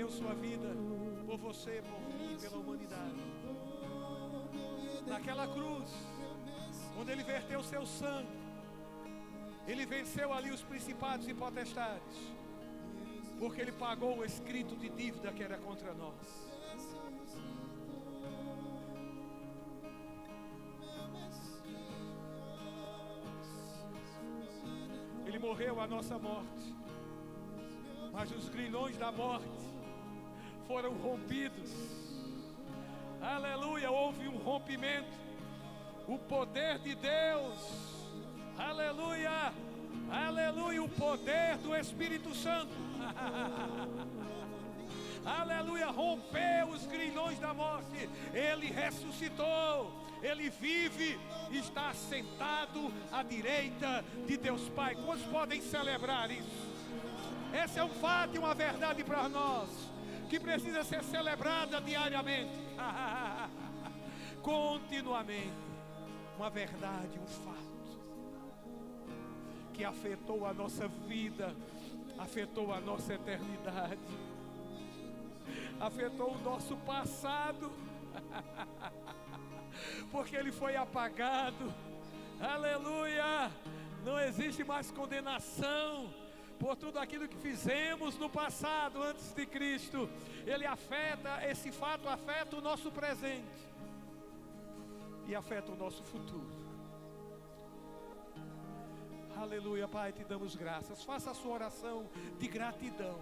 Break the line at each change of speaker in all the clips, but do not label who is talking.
deu sua vida por você, por mim, pela humanidade. Naquela cruz, onde Ele verteu o seu sangue, Ele venceu ali os principados e potestades, porque Ele pagou o escrito de dívida que era contra nós. Ele morreu a nossa morte, mas os grilhões da morte foram rompidos. Aleluia, houve um rompimento. O poder de Deus, aleluia, aleluia, o poder do Espírito Santo, aleluia, rompeu os grilhões da morte. Ele ressuscitou, Ele vive, está sentado à direita de Deus Pai. Quantos podem celebrar isso? Esse é um fato e uma verdade para nós, que precisa ser celebrada diariamente, continuamente. Uma verdade, um fato, que afetou a nossa vida, afetou a nossa eternidade, afetou o nosso passado, porque ele foi apagado. Aleluia! Não existe mais condenação por tudo aquilo que fizemos no passado, antes de Cristo. Ele afeta, esse fato afeta o nosso presente e afeta o nosso futuro. Aleluia, Pai, te damos graças. Faça a sua oração de gratidão,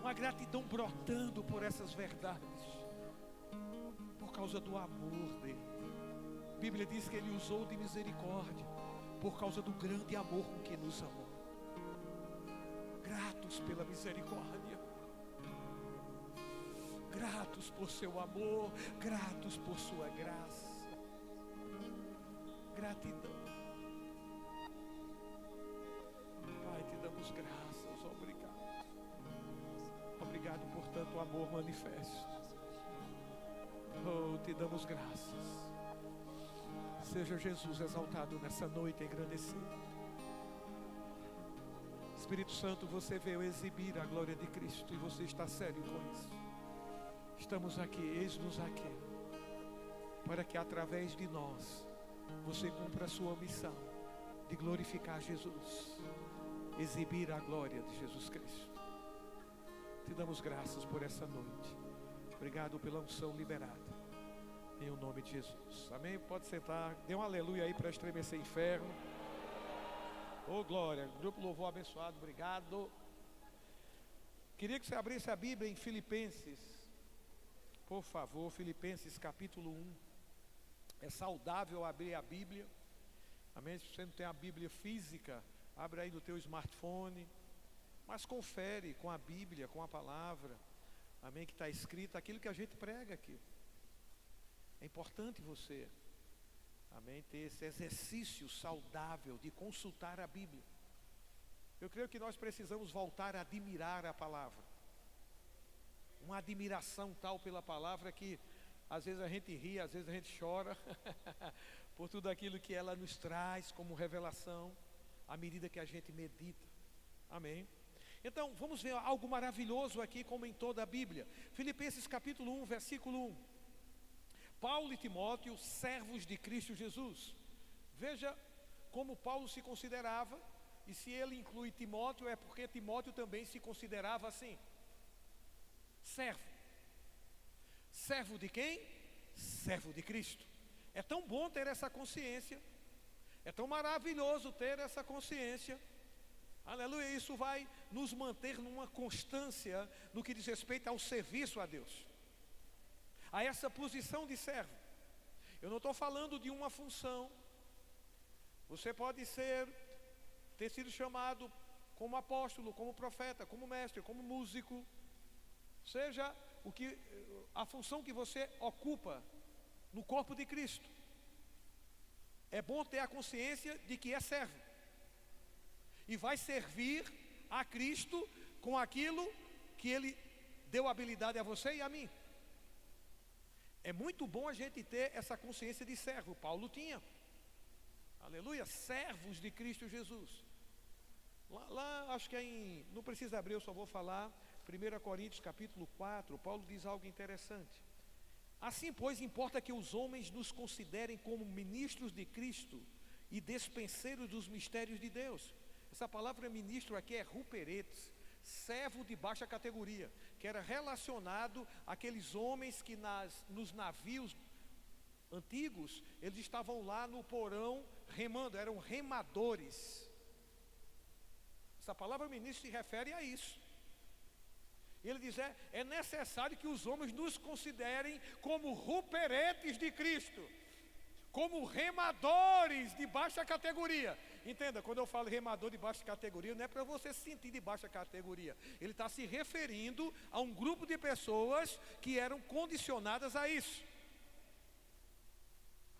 uma gratidão brotando por essas verdades, por causa do amor dele. A Bíblia diz que ele usou de misericórdia por causa do grande amor com que nos amou. Gratos pela misericórdia, gratos por seu amor, gratos por sua graça. Gratidão. Pai, te damos graças, obrigado. Obrigado por tanto amor manifesto. Oh, te damos graças. Seja Jesus exaltado nessa noite, engrandecido. Espírito Santo, você veio exibir a glória de Cristo e você está sério com isso. Estamos aqui, eis-nos aqui, para que através de nós você cumpra a sua missão de glorificar Jesus, exibir a glória de Jesus Cristo. Te damos graças por essa noite. Obrigado pela unção liberada, em o nome de Jesus. Amém? Pode sentar. Dê um aleluia aí para estremecer inferno. Oh, glória. Grupo Louvor abençoado, obrigado. Queria que você abrisse a Bíblia em Filipenses, por favor. Filipenses capítulo 1. É saudável abrir a Bíblia. Amém? Se você não tem a Bíblia física, abre aí no teu smartphone, mas confere com a Bíblia, com a palavra, amém, que está escrito aquilo que a gente prega aqui. É importante você, amém, ter esse exercício saudável de consultar a Bíblia. Eu creio que nós precisamos voltar a admirar a palavra, uma admiração tal pela palavra que às vezes a gente ri, às vezes a gente chora por tudo aquilo que ela nos traz como revelação, à medida que a gente medita. Amém? Então vamos ver algo maravilhoso aqui, como em toda a Bíblia. Filipenses capítulo 1, versículo 1. Paulo e Timóteo, servos de Cristo Jesus. Veja como Paulo se considerava, e se ele inclui Timóteo, é porque Timóteo também se considerava assim: servo. Servo de quem? Servo de Cristo. É tão bom ter essa consciência, é tão maravilhoso ter essa consciência. Aleluia, isso vai nos manter numa constância no que diz respeito ao serviço a Deus, a essa posição de servo. Eu não estou falando de uma função. Você pode ter sido chamado como apóstolo, como profeta, como mestre, como músico, seja a função que você ocupa no corpo de Cristo. É bom ter a consciência de que é servo e vai servir a Cristo com aquilo que Ele deu habilidade a você e a mim. É muito bom a gente ter essa consciência de servo. Paulo tinha. Aleluia, servos de Cristo Jesus. Lá acho que não precisa abrir, eu só vou falar. 1 Coríntios capítulo 4, Paulo diz algo interessante. Assim, pois, importa que os homens nos considerem como ministros de Cristo e despenseiros dos mistérios de Deus. Essa palavra ministro aqui é ruperetes, servo de baixa categoria, que era relacionado àqueles homens que nos navios antigos, eles estavam lá no porão remando, eram remadores. Essa palavra ministro se refere a isso. Ele diz, é necessário que os homens nos considerem como ruperetes de Cristo, como remadores de baixa categoria. Entenda, quando eu falo remador de baixa categoria, não é para você se sentir de baixa categoria. Ele está se referindo a um grupo de pessoas que eram condicionadas a isso.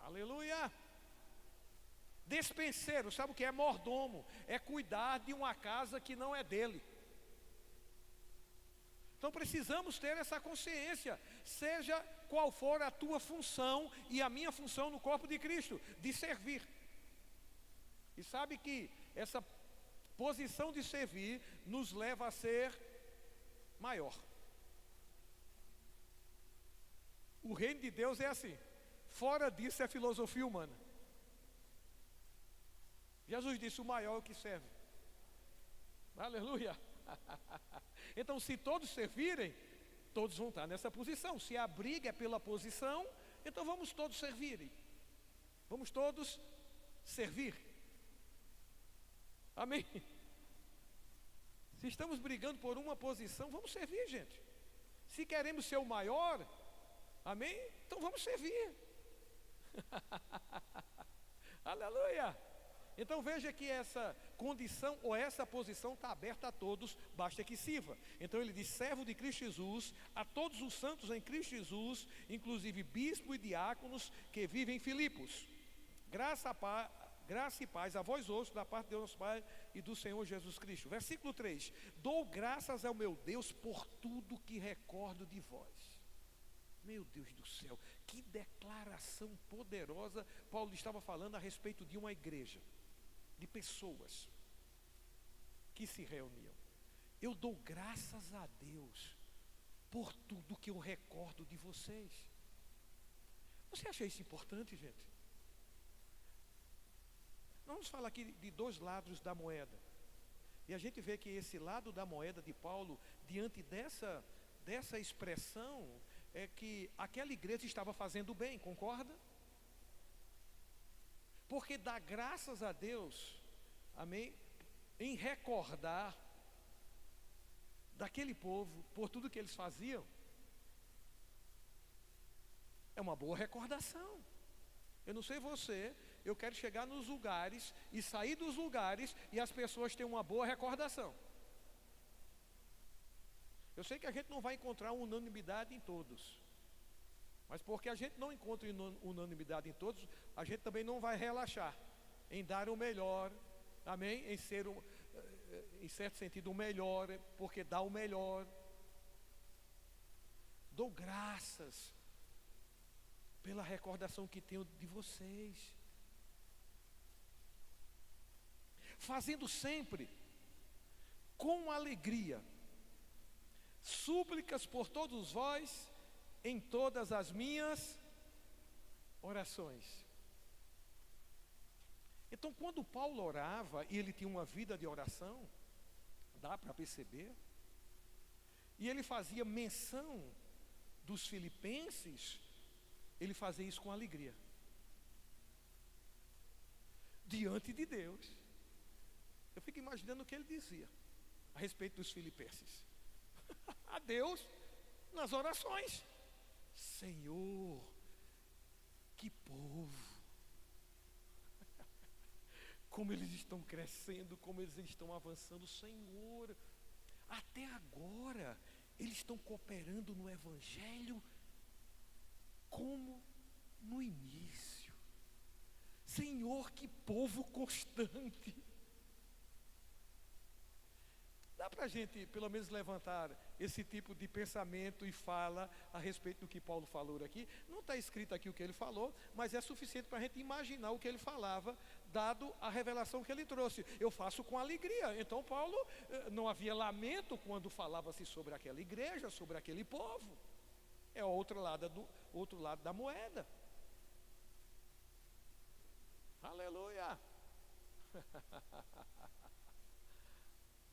Aleluia! Despenseiro, sabe o que é mordomo? É cuidar de uma casa que não é dele. Então precisamos ter essa consciência, seja qual for a tua função e a minha função no corpo de Cristo, de servir. E sabe que essa posição de servir nos leva a ser maior. O reino de Deus é assim, fora disso é filosofia humana. Jesus disse, o maior é o que serve. Aleluia! Então, se todos servirem, todos vão estar nessa posição. Se a briga é pela posição, então vamos todos servirem. Vamos todos servir. Amém? Se estamos brigando por uma posição, vamos servir, gente. Se queremos ser o maior, amém? Então vamos servir. Aleluia! Então veja que essa condição ou essa posição está aberta a todos, basta que sirva. Então ele diz, servo de Cristo Jesus, a todos os santos em Cristo Jesus, inclusive bispo e diáconos que vivem em Filipos. Graça e paz a vós outros, da parte de Deus nosso Pai e do Senhor Jesus Cristo. Versículo 3, dou graças ao meu Deus por tudo que recordo de vós. Meu Deus do céu, que declaração poderosa. Paulo estava falando a respeito de uma igreja, de pessoas que se reuniam. Eu dou graças a Deus por tudo que eu recordo de vocês. Você acha isso importante, gente? Nós vamos falar aqui de dois lados da moeda. E a gente vê que esse lado da moeda de Paulo, diante dessa expressão, é que aquela igreja estava fazendo bem, concorda? Porque dá graças a Deus, amém, em recordar daquele povo, por tudo que eles faziam, é uma boa recordação. Eu não sei você, eu quero chegar nos lugares e sair dos lugares e as pessoas têm uma boa recordação. Eu sei que a gente não vai encontrar unanimidade em todos, mas porque a gente não encontra unanimidade em todos, a gente também não vai relaxar em dar o melhor, amém? Em ser, em certo sentido, o melhor, porque dá o melhor. Dou graças pela recordação que tenho de vocês, fazendo sempre com alegria súplicas por todos vós em todas as minhas orações. Então, quando Paulo orava, e ele tinha uma vida de oração, dá para perceber, e ele fazia menção dos filipenses, ele fazia isso com alegria, diante de Deus. Eu fico imaginando o que ele dizia a respeito dos filipenses. A Deus, nas orações. Senhor, que povo, como eles estão crescendo, como eles estão avançando. Senhor, até agora eles estão cooperando no Evangelho como no início. Senhor, que povo constante. Dá para a gente pelo menos levantar esse tipo de pensamento e fala a respeito do que Paulo falou aqui. Não está escrito aqui o que ele falou, mas é suficiente para a gente imaginar o que ele falava dado a revelação que ele trouxe. Eu faço com alegria. Então Paulo, não havia lamento quando falava-se sobre aquela igreja, sobre aquele povo. É o outro lado da moeda. Aleluia.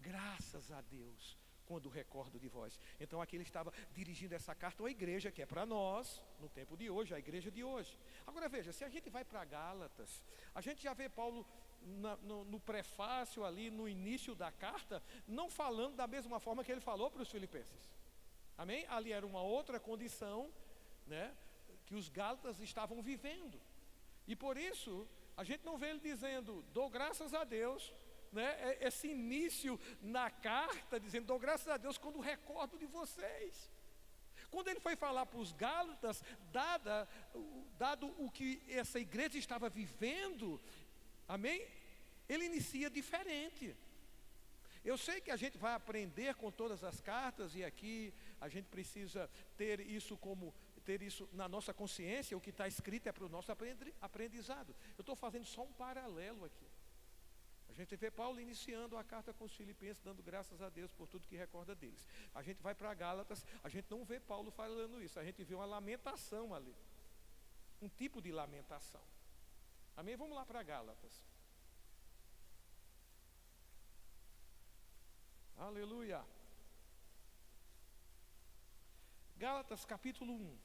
Graças a Deus, quando recordo de vós. Então aqui ele estava dirigindo essa carta à igreja, que é para nós, no tempo de hoje, a igreja de hoje. Agora veja, se a gente vai para Gálatas, a gente já vê Paulo no prefácio ali, no início da carta, não falando da mesma forma que ele falou para os filipenses. Amém? Ali era uma outra condição, né, que os gálatas estavam vivendo. E por isso, a gente não vê ele dizendo, dou graças a Deus, né, esse início na carta, dizendo, dou graças a Deus quando recordo de vocês. Quando ele foi falar para os gálatas, dado o que essa igreja estava vivendo, amém? Ele inicia diferente. Eu sei que a gente vai aprender com todas as cartas, e aqui a gente precisa ter isso na nossa consciência. O que está escrito é para o nosso aprendizado. Eu estou fazendo só um paralelo aqui. A gente vê Paulo iniciando a carta com os filipenses, dando graças a Deus por tudo que recorda deles. A gente vai para Gálatas, a gente não vê Paulo falando isso, a gente vê uma lamentação ali, um tipo de lamentação. Amém? Vamos lá para Gálatas. Aleluia. Gálatas capítulo 1,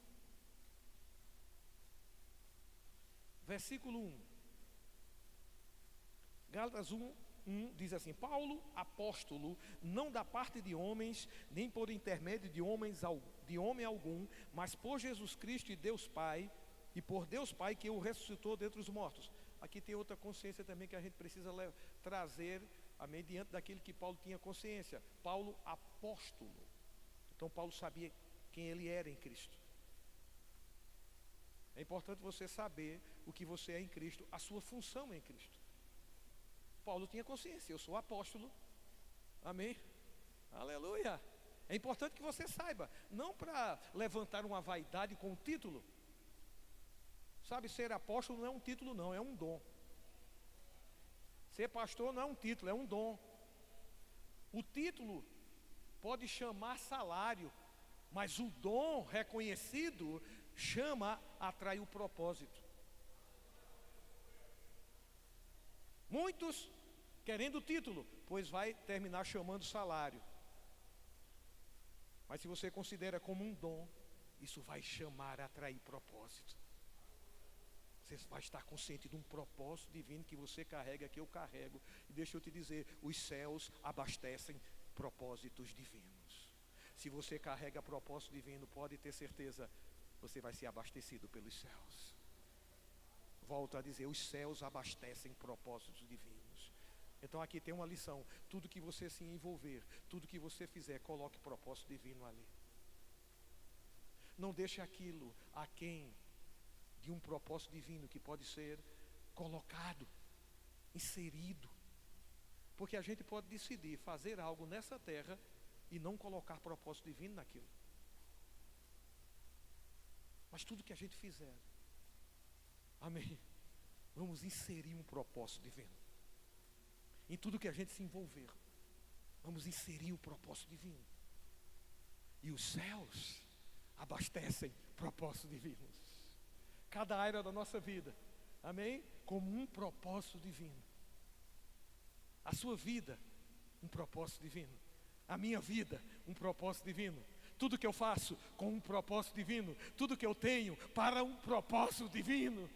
versículo 1. Gálatas 1 diz assim: Paulo, apóstolo, não da parte de homens, nem por intermédio de homem algum, mas por Jesus Cristo e Deus Pai, e por Deus Pai que o ressuscitou dentre os mortos. Aqui tem outra consciência também que a gente precisa trazer, amém, diante daquilo que Paulo tinha consciência. Paulo, apóstolo. Então Paulo sabia quem ele era em Cristo. É importante você saber o que você é em Cristo, a sua função em Cristo. Paulo tinha consciência, eu sou apóstolo, amém, aleluia. É importante que você saiba, não para levantar uma vaidade com o título. Sabe, ser apóstolo não é um título não, é um dom. Ser pastor não é um título, é um dom. O título pode chamar salário, mas o dom reconhecido atrai o propósito. Muitos querendo o título, pois vai terminar chamando salário. Mas se você considera como um dom, isso vai atrair propósito. Você vai estar consciente de um propósito divino que você carrega, que eu carrego. E deixa eu te dizer, os céus abastecem propósitos divinos. Se você carrega propósito divino, pode ter certeza, você vai ser abastecido pelos céus. Volto a dizer, os céus abastecem propósitos divinos. Então aqui tem uma lição: tudo que você se envolver, tudo que você fizer, coloque propósito divino ali. Não deixe aquilo aquém de um propósito divino que pode ser colocado, inserido. Porque a gente pode decidir fazer algo nessa terra e não colocar propósito divino naquilo. Mas tudo que a gente fizer, amém, vamos inserir um propósito divino. Em tudo que a gente se envolver, vamos inserir um propósito divino. E os céus abastecem propósitos divinos. Cada área da nossa vida, amém, como um propósito divino. A sua vida, um propósito divino. A minha vida, um propósito divino. Tudo que eu faço com um propósito divino. Tudo que eu tenho para um propósito divino.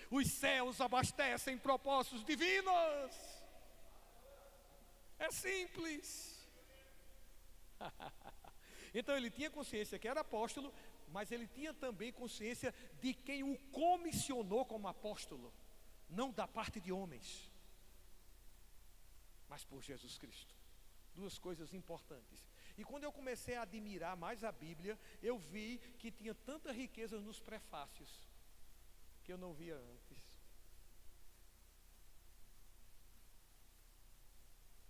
Os céus abastecem propósitos divinos. É simples. Então ele tinha consciência que era apóstolo, mas ele tinha também consciência de quem o comissionou como apóstolo. Não da parte de homens, mas por Jesus Cristo. Duas coisas importantes. E quando eu comecei a admirar mais a Bíblia, eu vi que tinha tanta riqueza nos prefácios que eu não via antes.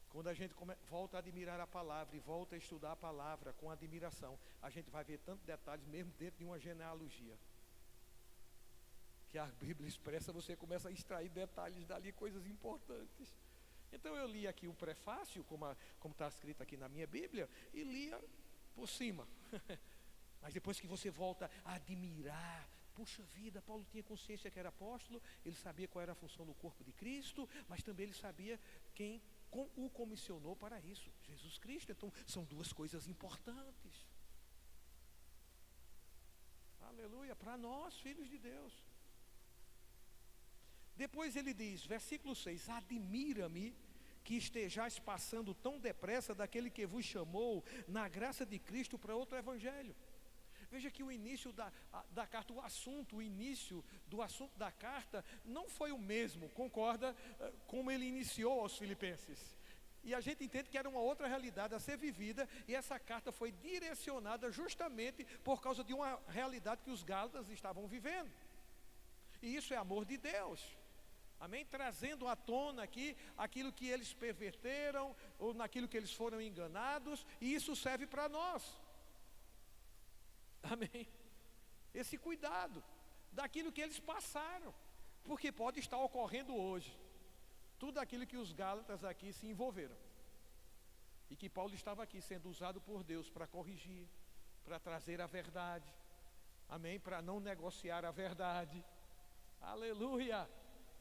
Quando a gente volta a admirar a palavra e volta a estudar a palavra com admiração, a gente vai ver tantos detalhes mesmo dentro de uma genealogia, que que a Bíblia expressa, você começa a extrair detalhes dali, coisas importantes. Então eu li aqui o prefácio, como está escrito aqui na minha Bíblia, e lia por cima. Mas depois que você volta a admirar, puxa vida, Paulo tinha consciência que era apóstolo, ele sabia qual era a função do corpo de Cristo, mas também ele sabia quem o comissionou para isso, Jesus Cristo. Então são duas coisas importantes. Aleluia, para nós, filhos de Deus. Depois ele diz, versículo 6, admira-me que estejais passando tão depressa daquele que vos chamou na graça de Cristo para outro evangelho. Veja que o início da carta, o início do assunto da carta não foi o mesmo, concorda, como ele iniciou aos filipenses. E a gente entende que era uma outra realidade a ser vivida, e essa carta foi direcionada justamente por causa de uma realidade que os gálatas estavam vivendo. E isso é amor de Deus. Amém? Trazendo à tona aqui aquilo que eles perverteram, ou naquilo que eles foram enganados, e isso serve para nós. Amém? Esse cuidado daquilo que eles passaram, porque pode estar ocorrendo hoje tudo aquilo que os gálatas aqui se envolveram, e que Paulo estava aqui sendo usado por Deus para corrigir, para trazer a verdade, amém? Para não negociar a verdade, aleluia,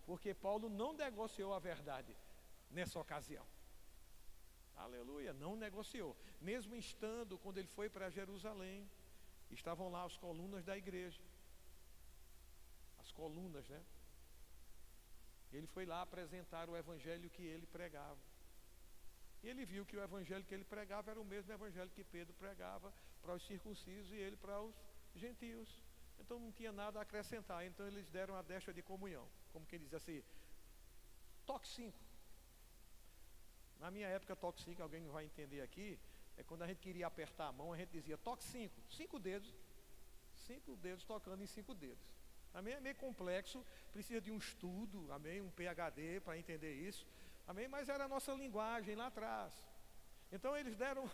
porque Paulo não negociou a verdade nessa ocasião, aleluia, não negociou, mesmo estando, quando ele foi para Jerusalém, estavam lá as colunas da igreja, as colunas, né? Ele foi lá apresentar o evangelho que ele pregava, e ele viu que o evangelho que ele pregava era o mesmo evangelho que Pedro pregava para os circuncisos e ele para os gentios. Então não tinha nada a acrescentar. Então eles deram a deixa de comunhão, como quem diz assim, toque 5. Na minha época, toque 5, alguém não vai entender aqui, é quando a gente queria apertar a mão, a gente dizia toque 5, 5 dedos tocando em 5 dedos. Amém? É meio complexo, precisa de um estudo, amém? Um PhD para entender isso, amém? Mas era a nossa linguagem lá atrás. Então eles deram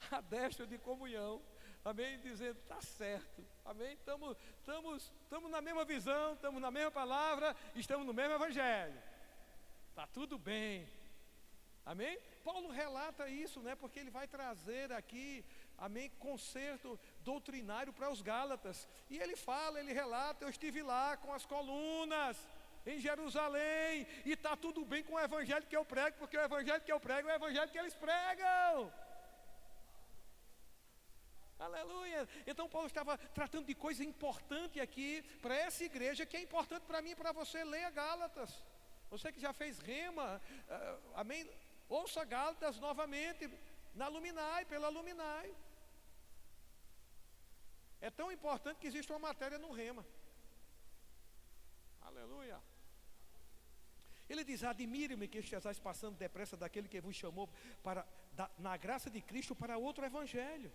a deixa de comunhão, amém? Dizendo, está certo, amém? Estamos na mesma visão, estamos na mesma palavra, estamos no mesmo evangelho, está tudo bem, amém? Paulo relata isso, né? Porque ele vai trazer aqui, amém, conserto doutrinário para os gálatas, e ele fala, ele relata, eu estive lá com as colunas em Jerusalém, e está tudo bem com o evangelho que eu prego, porque o evangelho que eu prego é o evangelho que eles pregam, aleluia. Então Paulo estava tratando de coisa importante aqui para essa igreja, que é importante para mim e para você. Leia Gálatas, você que já fez rema, amém, ouça Gálatas novamente, na Luminai, pela Luminai. É tão importante que existe uma matéria no rema, aleluia. Ele diz, admire-me que estejais passando depressa daquele que vos chamou na graça de Cristo para outro evangelho,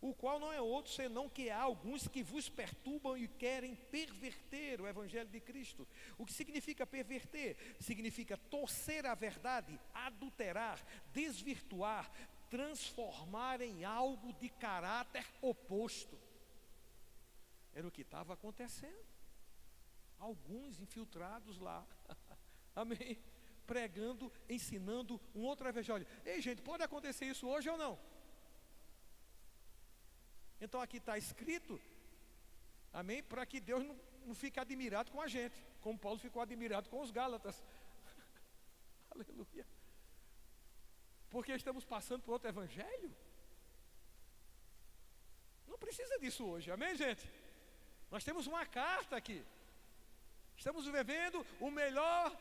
o qual não é outro senão que há alguns que vos perturbam e querem perverter o evangelho de Cristo. O que significa perverter? Significa torcer a verdade, adulterar, desvirtuar, transformar em algo de caráter oposto. Era o que estava acontecendo. Alguns infiltrados lá, amém, pregando, ensinando um outro evangelho. Ei gente, pode acontecer isso hoje ou não? Então aqui está escrito, amém, para que Deus não fique admirado com a gente, como Paulo ficou admirado com os gálatas. Aleluia. Porque estamos passando por outro evangelho? Não precisa disso hoje, amém gente? Nós temos uma carta aqui, estamos vivendo o melhor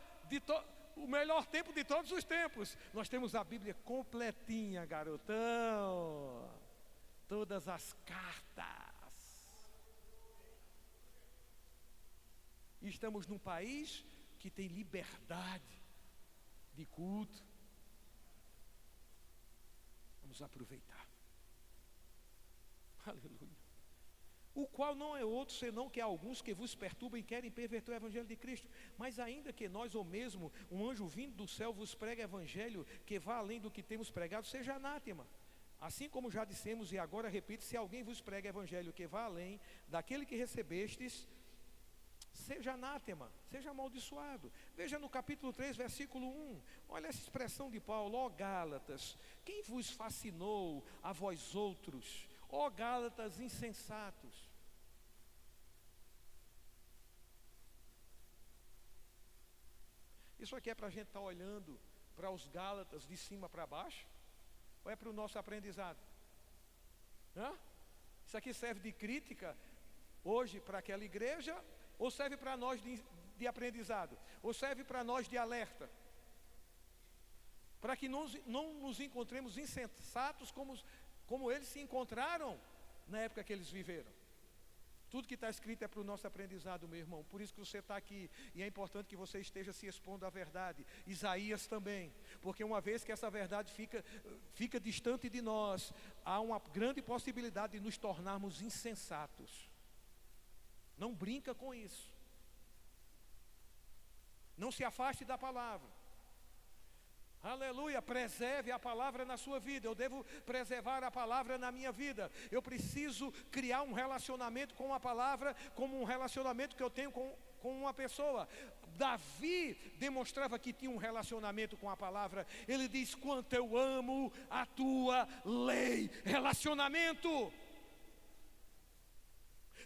tempo de todos os tempos. Nós temos a Bíblia completinha, garotão, todas as cartas. E estamos num país que tem liberdade de culto. Vamos aproveitar. Aleluia. O qual não é outro senão que há alguns que vos perturbam e querem perverter o evangelho de Cristo. Mas ainda que nós ou mesmo um anjo vindo do céu vos pregue evangelho que vá além do que temos pregado, seja anátema. Assim como já dissemos e agora repito, se alguém vos prega evangelho que vá além daquele que recebestes, seja anátema, seja amaldiçoado. Veja no capítulo 3, versículo 1, olha essa expressão de Paulo: ó Gálatas, quem vos fascinou a vós outros? Ó Gálatas insensatos. Isso aqui é para a gente estar olhando para os Gálatas de cima para baixo? Ou é para o nosso aprendizado? Isso aqui serve de crítica hoje para aquela igreja? Ou serve para nós de aprendizado? Ou serve para nós de alerta? Para que não nos encontremos insensatos como eles se encontraram na época que eles viveram. Tudo que está escrito é para o nosso aprendizado, meu irmão. Por isso que você está aqui. E é importante que você esteja se expondo à verdade. Isaías também. Porque uma vez que essa verdade fica distante de nós, há uma grande possibilidade de nos tornarmos insensatos. Não brinca com isso. Não se afaste da palavra. Aleluia, preserve a palavra na sua vida. Eu devo preservar a palavra na minha vida. Eu preciso criar um relacionamento com a palavra, como um relacionamento que eu tenho com uma pessoa. Davi demonstrava que tinha um relacionamento com a palavra. Ele diz: quanto eu amo a tua lei. Relacionamento.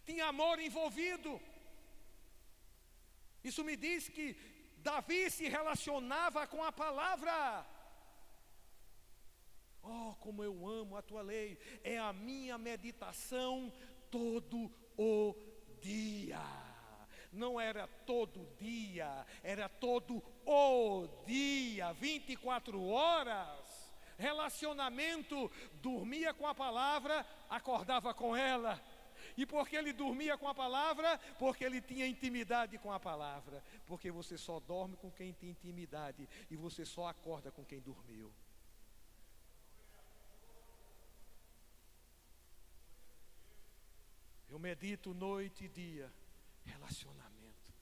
Tinha amor envolvido. Isso me diz que Davi se relacionava com a palavra. Oh, como eu amo a tua lei. É a minha meditação todo o dia. Não era todo dia, era todo o dia, 24 horas. Relacionamento, dormia com a palavra, acordava com ela. E porque ele dormia com a palavra? Porque ele tinha intimidade com a palavra. Porque você só dorme com quem tem intimidade, e você só acorda com quem dormiu. Eu medito noite e dia. Relacionamento.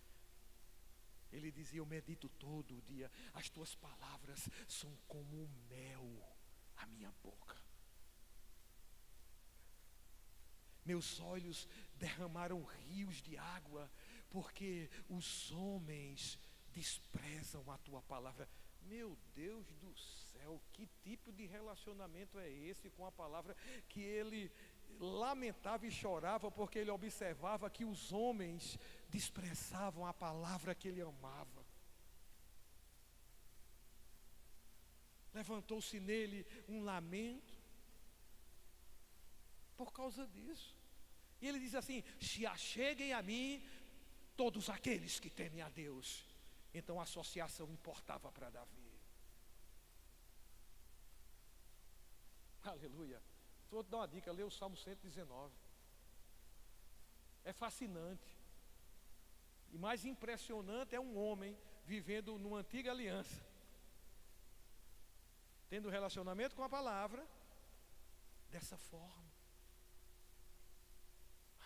Ele dizia: eu medito todo o dia. As tuas palavras são como o mel à minha boca. Meus olhos derramaram rios de água, porque os homens desprezam a tua palavra. Meu Deus do céu, que tipo de relacionamento é esse com a palavra? Que ele lamentava e chorava porque ele observava que os homens desprezavam a palavra que ele amava. Levantou-se nele um lamento por causa disso. E ele diz assim: se acheguem a mim todos aqueles que temem a Deus. Então a associação importava para Davi. Aleluia. Vou te dar uma dica: lê o Salmo 119. É fascinante. E mais impressionante é um homem vivendo numa antiga aliança, tendo relacionamento com a palavra dessa forma.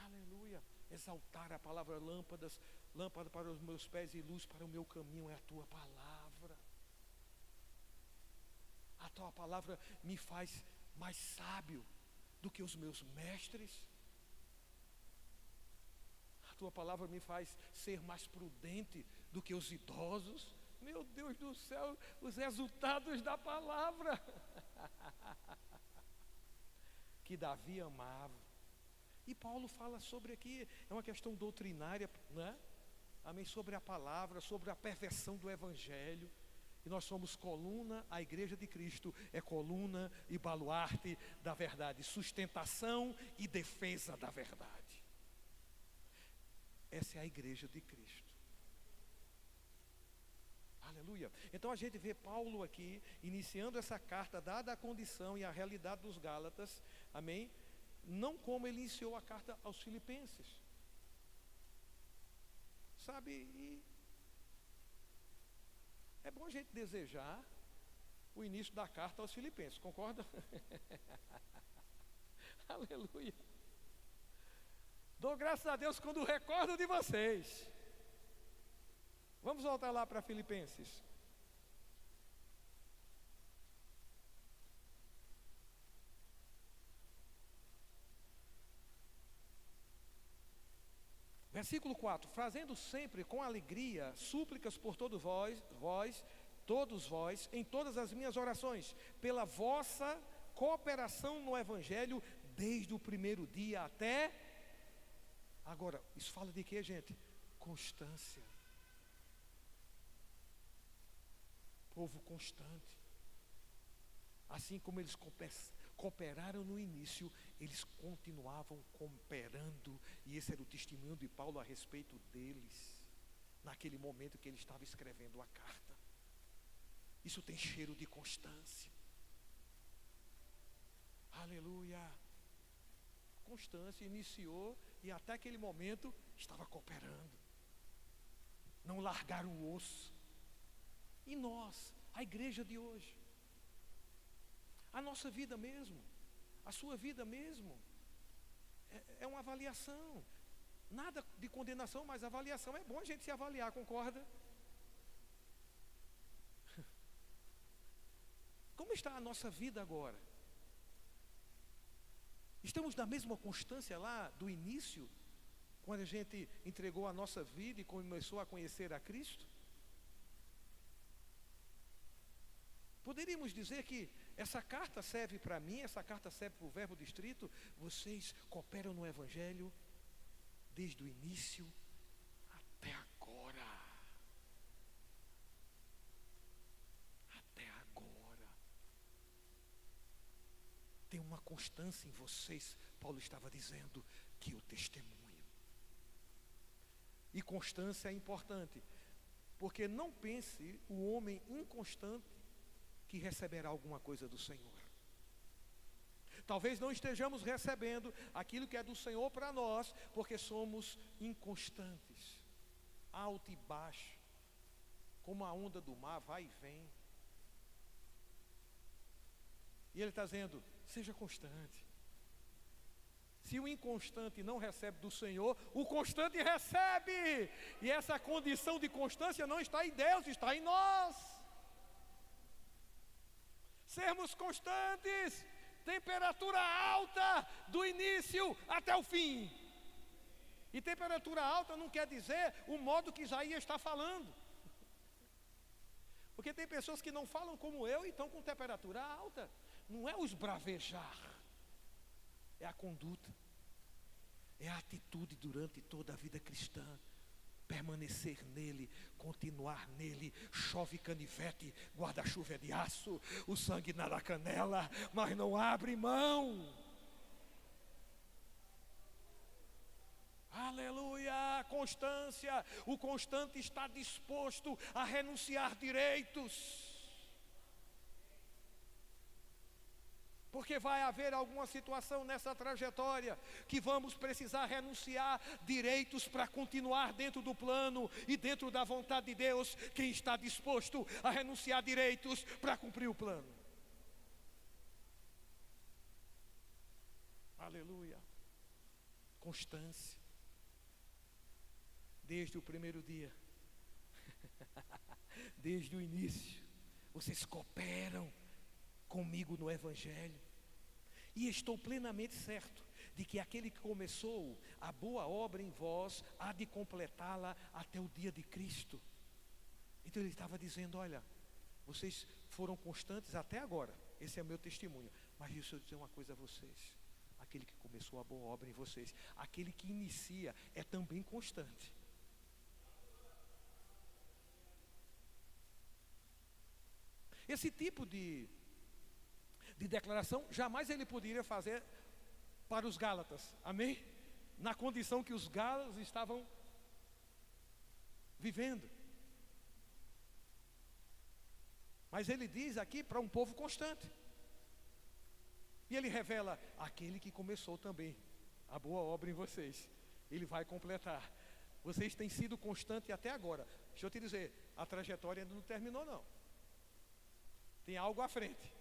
Aleluia. Exaltar a palavra. Lâmpada para os meus pés e luz para o meu caminho é a tua palavra. A tua palavra me faz mais sábio do que os meus mestres. A tua palavra me faz ser mais prudente do que os idosos. Meu Deus do céu, os resultados da palavra que Davi amava. E Paulo fala sobre aqui, é uma questão doutrinária, né? Amém? Sobre a palavra, sobre a perversão do evangelho. E nós somos coluna, a igreja de Cristo é coluna e baluarte da verdade, sustentação e defesa da verdade. Essa é a igreja de Cristo. Aleluia. Então a gente vê Paulo aqui, iniciando essa carta, dada a condição e a realidade dos Gálatas, amém? Não como ele iniciou a carta aos Filipenses. Sabe, e é bom a gente desejar o início da carta aos Filipenses, concorda? Aleluia. Dou graças a Deus quando recordo de vocês. Vamos voltar lá para Filipenses. Versículo 4: fazendo sempre com alegria súplicas por todos vós, em todas as minhas orações, pela vossa cooperação no Evangelho, desde o primeiro dia até agora. Isso fala de quê, gente? Constância. Povo constante. Assim como eles cooperaram no início, eles continuavam cooperando, e esse era o testemunho de Paulo a respeito deles, naquele momento que ele estava escrevendo a carta. Isso tem cheiro de constância. Aleluia. Constância iniciou e até aquele momento estava cooperando. Não largaram o osso. E nós, a igreja de hoje, a nossa vida mesmo, a sua vida mesmo, é uma avaliação. Nada de condenação, mas avaliação. É bom a gente se avaliar, concorda? Como está a nossa vida agora? Estamos na mesma constância lá do início, quando a gente entregou a nossa vida e começou a conhecer a Cristo? Poderíamos dizer que essa carta serve para mim, essa carta serve para o Verbo Distrito. Vocês cooperam no Evangelho desde o início até agora. Até agora. Tem uma constância em vocês, Paulo estava dizendo, que o testemunho. E constância é importante, porque não pense o homem inconstante que receberá alguma coisa do Senhor. Talvez não estejamos recebendo aquilo que é do Senhor para nós, porque somos inconstantes, alto e baixo, como a onda do mar, vai e vem. E ele está dizendo, seja constante. Se o inconstante não recebe do Senhor, o constante recebe. E essa condição de constância não está em Deus, está em nós. Sermos constantes, temperatura alta do início até o fim. E temperatura alta não quer dizer o modo que Isaías está falando. Porque tem pessoas que não falam como eu e estão com temperatura alta. Não é o esbravejar, é a conduta, é a atitude durante toda a vida cristã. Permanecer nele, continuar nele. Chove canivete, guarda-chuva é de aço, o sangue na canela, mas não abre mão. Aleluia, constância. O constante está disposto a renunciar direitos, porque vai haver alguma situação nessa trajetória que vamos precisar renunciar direitos para continuar dentro do plano e dentro da vontade de Deus. Quem está disposto a renunciar direitos para cumprir o plano? Aleluia. Constância. Desde o primeiro dia, desde o início, vocês cooperam comigo no Evangelho, e estou plenamente certo de que aquele que começou a boa obra em vós há de completá-la até o dia de Cristo. Então ele estava dizendo, olha, vocês foram constantes até agora, esse é o meu testemunho, mas deixa eu dizer uma coisa a vocês, aquele que começou a boa obra em vocês, aquele que inicia é também constante. Esse tipo de declaração, jamais ele poderia fazer para os Gálatas, amém? Na condição que os Gálatas estavam vivendo. Mas ele diz aqui para um povo constante. E ele revela, aquele que começou também a boa obra em vocês, ele vai completar. Vocês têm sido constantes até agora. Deixa eu te dizer, a trajetória ainda não terminou não. Tem algo à frente.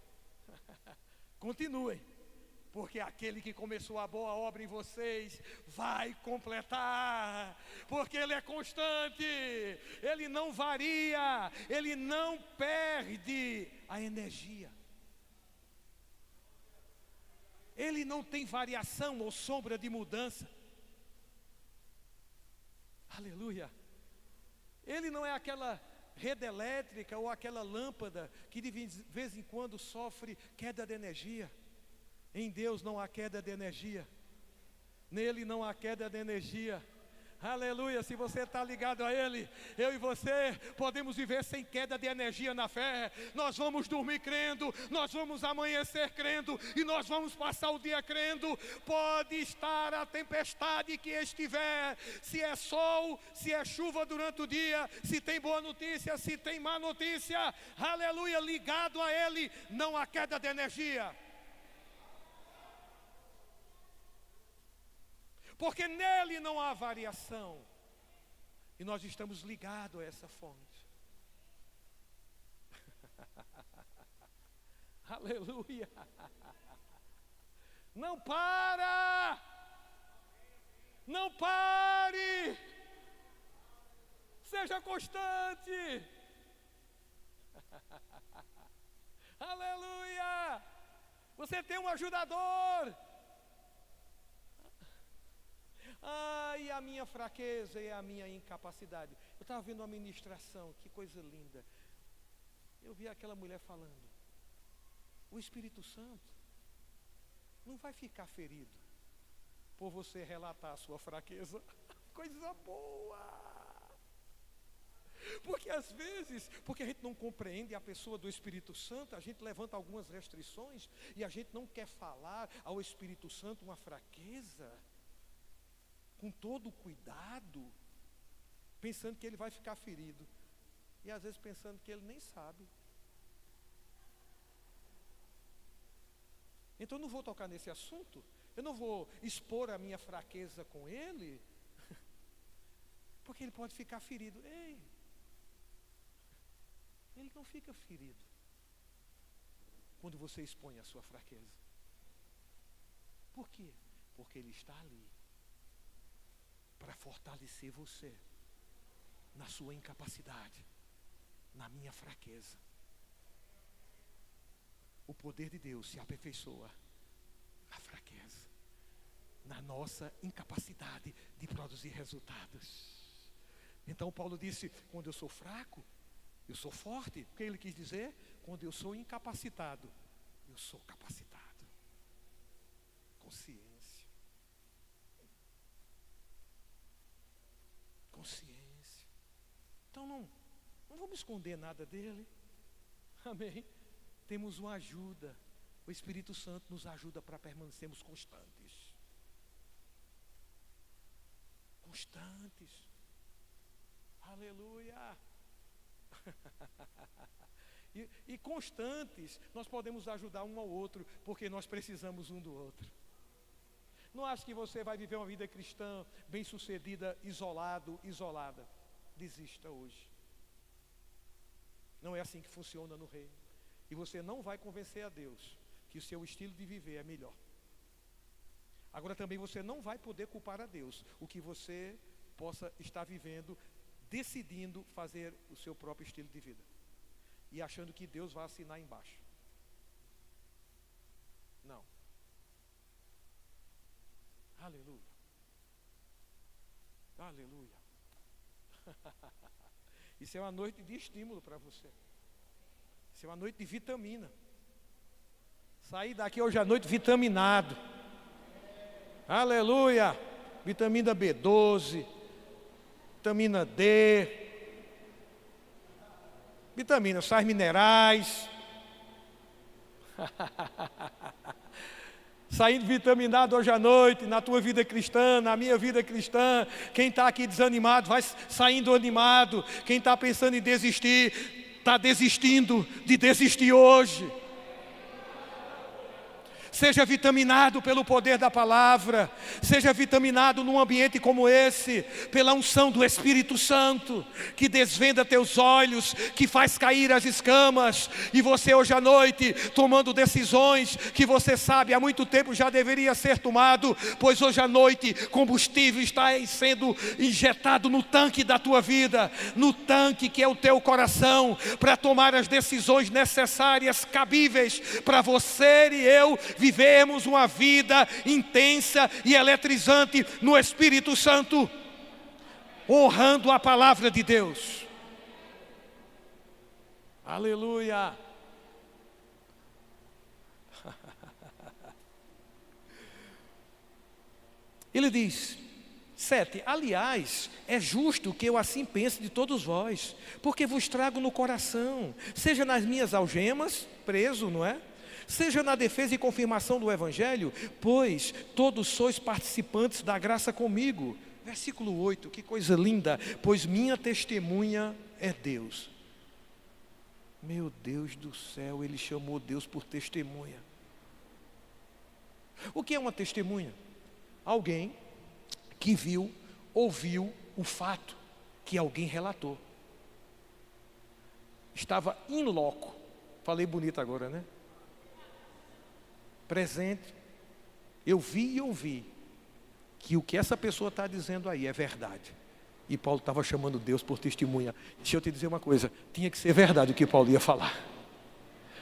Continuem, porque aquele que começou a boa obra em vocês vai completar, porque ele é constante, ele não varia, ele não perde a energia, ele não tem variação ou sombra de mudança. Aleluia. Ele não é aquela rede elétrica ou aquela lâmpada que de vez em quando sofre queda de energia. Em Deus não há queda de energia. Nele não há queda de energia. Aleluia, se você está ligado a Ele, eu e você podemos viver sem queda de energia na fé. Nós vamos dormir crendo, nós vamos amanhecer crendo e nós vamos passar o dia crendo. Pode estar a tempestade que estiver, se é sol, se é chuva durante o dia, se tem boa notícia, se tem má notícia. Aleluia, ligado a Ele, não há queda de energia. Porque nele não há variação. E nós estamos ligados a essa fonte. Aleluia. Não para. Não pare. Seja constante. Aleluia. Você tem um ajudador. E a minha fraqueza e a minha incapacidade. Eu estava vendo uma ministração, que coisa linda. Eu vi aquela mulher falando: o Espírito Santo não vai ficar ferido por você relatar a sua fraqueza. Coisa boa. Porque às vezes, porque a gente não compreende a pessoa do Espírito Santo, a gente levanta algumas restrições e a gente não quer falar ao Espírito Santo uma fraqueza com todo o cuidado, pensando que ele vai ficar ferido, e às vezes pensando que ele nem sabe. Então eu não vou tocar nesse assunto, eu não vou expor a minha fraqueza com ele, porque ele pode ficar ferido. Ei, ele não fica ferido quando você expõe a sua fraqueza. Por quê? Porque ele está ali para fortalecer você na sua incapacidade, na minha fraqueza. O poder de Deus se aperfeiçoa na fraqueza, na nossa incapacidade de produzir resultados. Então Paulo disse: quando eu sou fraco, eu sou forte. O que ele quis dizer? Quando eu sou incapacitado, eu sou capacitado. Consciência. Consciência. Então não vamos esconder nada dele. Amém. Temos uma ajuda. O Espírito Santo nos ajuda para permanecermos constantes. Constantes. Aleluia. E constantes, nós podemos ajudar um ao outro, porque nós precisamos um do outro. Não ache que você vai viver uma vida cristã bem-sucedida, isolado, isolada. Desista hoje. Não é assim que funciona no reino. E você não vai convencer a Deus que o seu estilo de viver é melhor. Agora também você não vai poder culpar a Deus o que você possa estar vivendo, decidindo fazer o seu próprio estilo de vida e achando que Deus vai assinar embaixo. Não. Aleluia. Aleluia. Isso é uma noite de estímulo para você. Isso é uma noite de vitamina. Sair daqui hoje à noite vitaminado. Aleluia. Vitamina B12, vitamina D, vitaminas, sais minerais. Saindo vitaminado hoje à noite, na tua vida cristã, na minha vida cristã. Quem está aqui desanimado, vai saindo animado. Quem está pensando em desistir, está desistindo de desistir hoje. Seja vitaminado pelo poder da palavra. Seja vitaminado num ambiente como esse, pela unção do Espírito Santo, que desvenda teus olhos, que faz cair as escamas. E você hoje à noite, tomando decisões que você sabe há muito tempo já deveria ser tomado, pois hoje à noite combustível está sendo injetado no tanque da tua vida, no tanque que é o teu coração, para tomar as decisões necessárias, cabíveis, para você e eu vivemos uma vida intensa e eletrizante no Espírito Santo. honrando a palavra de Deus. Aleluia. Ele diz, 7, aliás, é justo que eu assim pense de todos vós, porque vos trago no coração, seja nas minhas algemas, preso, não é? Seja na defesa e confirmação do Evangelho, pois todos sois participantes da graça comigo. Versículo 8, que coisa linda, pois minha testemunha é Deus. Meu Deus do céu, ele chamou Deus por testemunha. O que é uma testemunha? Alguém que viu, ouviu o fato que alguém relatou. Estava in loco. Falei bonito agora, né? Presente. Eu vi e ouvi que o que essa pessoa está dizendo aí é verdade. E Paulo estava chamando Deus por testemunha. Deixa eu te dizer uma coisa, tinha que ser verdade o que Paulo ia falar.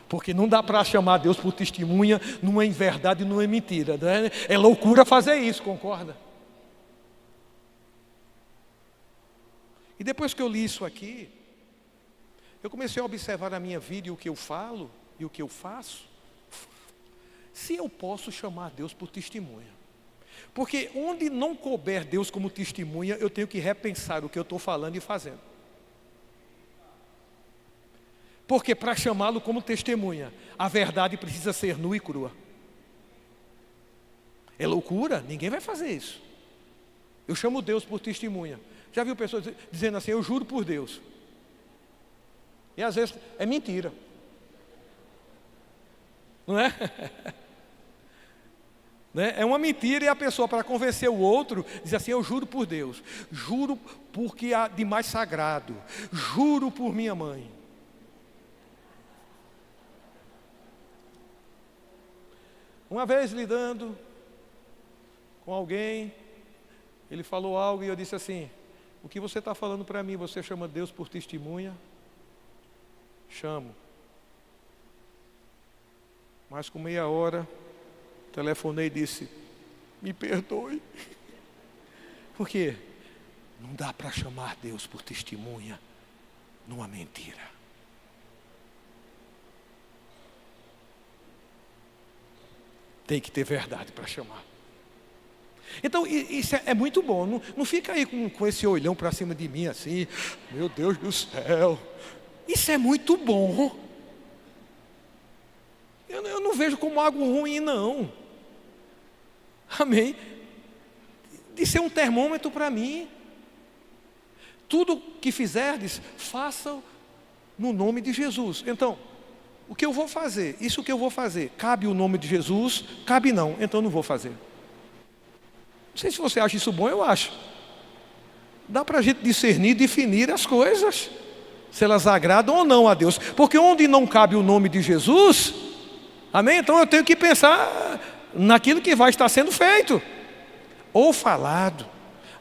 Porque não dá para chamar Deus por testemunha, não é em verdade, não é mentira, né? É loucura fazer isso, concorda? E depois que eu li isso aqui, eu comecei a observar a minha vida e o que eu falo e o que eu faço. Se eu posso chamar Deus por testemunha. Porque onde não couber Deus como testemunha, eu tenho que repensar o que eu estou falando e fazendo. Porque para chamá-lo como testemunha, a verdade precisa ser nua e crua. É loucura? Ninguém vai fazer isso. Eu chamo Deus por testemunha. Já viu pessoas dizendo assim, eu juro por Deus. E às vezes é mentira. Não é? Né? É uma mentira e a pessoa, para convencer o outro, diz assim, eu juro por Deus. Juro porque há de mais sagrado. Juro por minha mãe. Uma vez lidando com alguém, ele falou algo e eu disse assim, o que você está falando para mim, você chama Deus por testemunha? Chamo. Mas com meia hora, telefonei e disse, me perdoe. Por quê? Não dá para chamar Deus por testemunha numa mentira. Tem que ter verdade para chamar. Então, isso é muito bom. Não fica aí com esse olhão para cima de mim assim. Meu Deus do céu. Isso é muito bom. Eu não vejo como algo ruim, não. Amém? De ser um termômetro para mim. Tudo que fizerdes, faça no nome de Jesus. Então, o que eu vou fazer? Isso que eu vou fazer, cabe o nome de Jesus? Cabe não, então não vou fazer. Não sei se você acha isso bom, eu acho. Dá para a gente discernir, definir as coisas, se elas agradam ou não a Deus. Porque onde não cabe o nome de Jesus, amém? Então eu tenho que pensar naquilo que vai estar sendo feito, ou falado.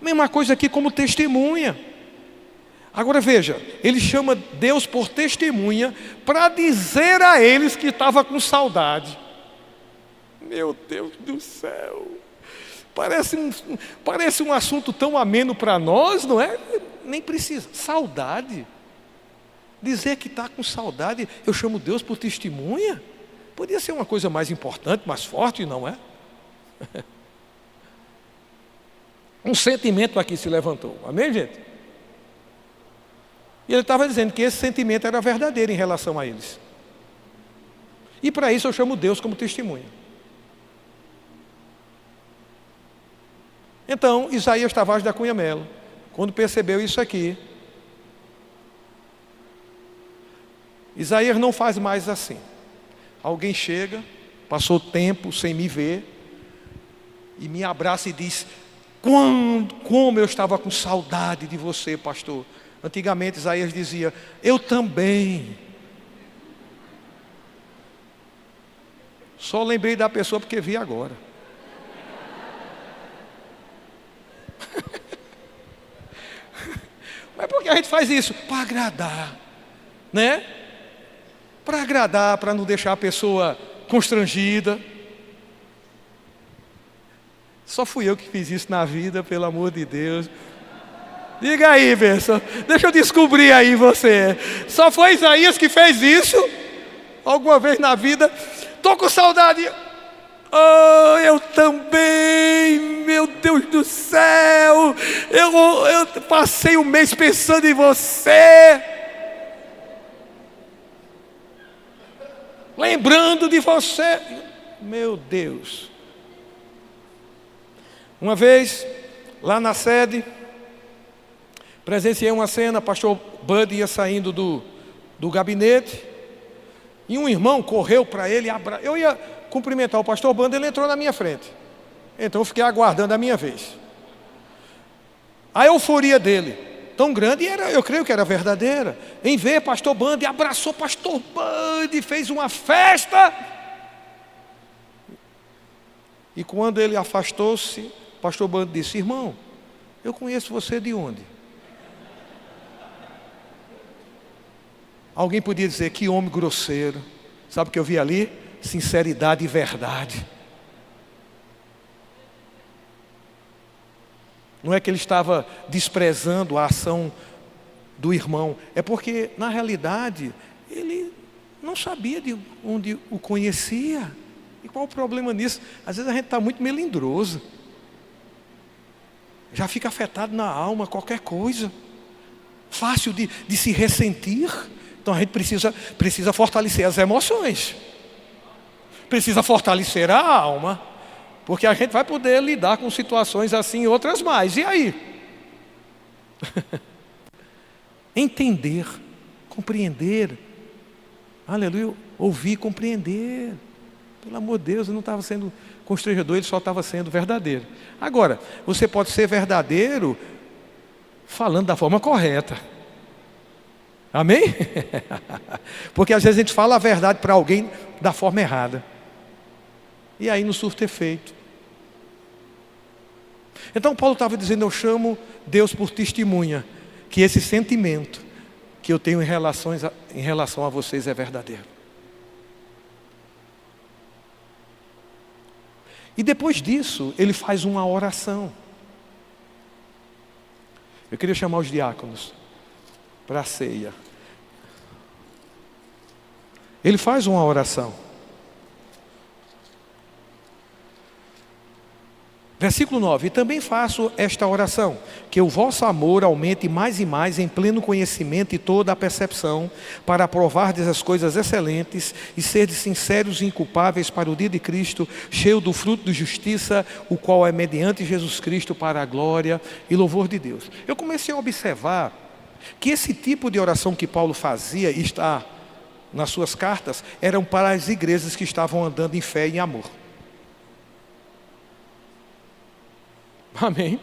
Mesma coisa aqui como testemunha. Agora veja, ele chama Deus por testemunha para dizer a eles que estava com saudade. Meu Deus do céu. Parece um assunto tão ameno para nós, não é? Nem precisa. Saudade. Dizer que está com saudade, eu chamo Deus por testemunha. Podia ser uma coisa mais importante, mais forte, não é? Um sentimento aqui se levantou. Amém, gente? E ele estava dizendo que esse sentimento era verdadeiro em relação a eles. E para isso eu chamo Deus como testemunha. Então, Isaías Tavares da Cunha Melo, quando percebeu isso aqui, Isaías não faz mais assim. Alguém chega, passou tempo sem me ver, e me abraça e diz, como eu estava com saudade de você, pastor. Antigamente Isaías dizia, eu também. Só lembrei da pessoa porque vi agora. Mas por que a gente faz isso? Para agradar, né? Para agradar, para não deixar a pessoa constrangida. Só fui eu que fiz isso na vida, pelo amor de Deus. Diga aí, bênção. Deixa eu descobrir aí você. Só foi Isaías que fez isso? Alguma vez na vida? Estou com saudade. Oh, eu também, meu Deus do céu. Eu passei um mês pensando em você. Lembrando de você. Meu Deus. Uma vez, lá na sede, presenciei uma cena, pastor Bud ia saindo do gabinete, e um irmão correu para ele, eu ia cumprimentar o pastor Bud, ele entrou na minha frente, então eu fiquei aguardando a minha vez. A euforia dele, tão grande, eu creio que era verdadeira, em ver pastor Bud, abraçou pastor Bud, fez uma festa, e quando ele afastou-se, pastor Bud disse: irmão, eu conheço você de onde? Alguém podia dizer: que homem grosseiro. Sabe o que eu vi ali? Sinceridade e verdade. Não é que ele estava desprezando a ação do irmão, é porque na realidade ele não sabia de onde o conhecia. E qual o problema nisso? Às vezes a gente está muito melindroso, já fica afetado na alma qualquer coisa, fácil de se ressentir. Então a gente precisa fortalecer as emoções, precisa fortalecer a alma, porque a gente vai poder lidar com situações assim e outras mais. E aí? Entender, compreender, aleluia, ouvir, compreender. Pelo amor de Deus, ele não estava sendo constrangedor, ele só estava sendo verdadeiro. Agora, você pode ser verdadeiro falando da forma correta. Amém? Porque às vezes a gente fala a verdade para alguém da forma errada, e aí não surte efeito. Então Paulo estava dizendo: eu chamo Deus por testemunha que esse sentimento que eu tenho em relação a vocês é verdadeiro. E depois disso, ele faz uma oração. Eu queria chamar os diáconos para a ceia. Ele faz uma oração. Versículo 9: e também faço esta oração, que o vosso amor aumente mais e mais em pleno conhecimento e toda a percepção, para aprovardes as coisas excelentes e serdes sinceros e inculpáveis para o dia de Cristo, cheio do fruto de justiça, o qual é mediante Jesus Cristo para a glória e louvor de Deus. Eu comecei a observar que esse tipo de oração que Paulo fazia, e está nas suas cartas, eram para as igrejas que estavam andando em fé e em amor. Amém?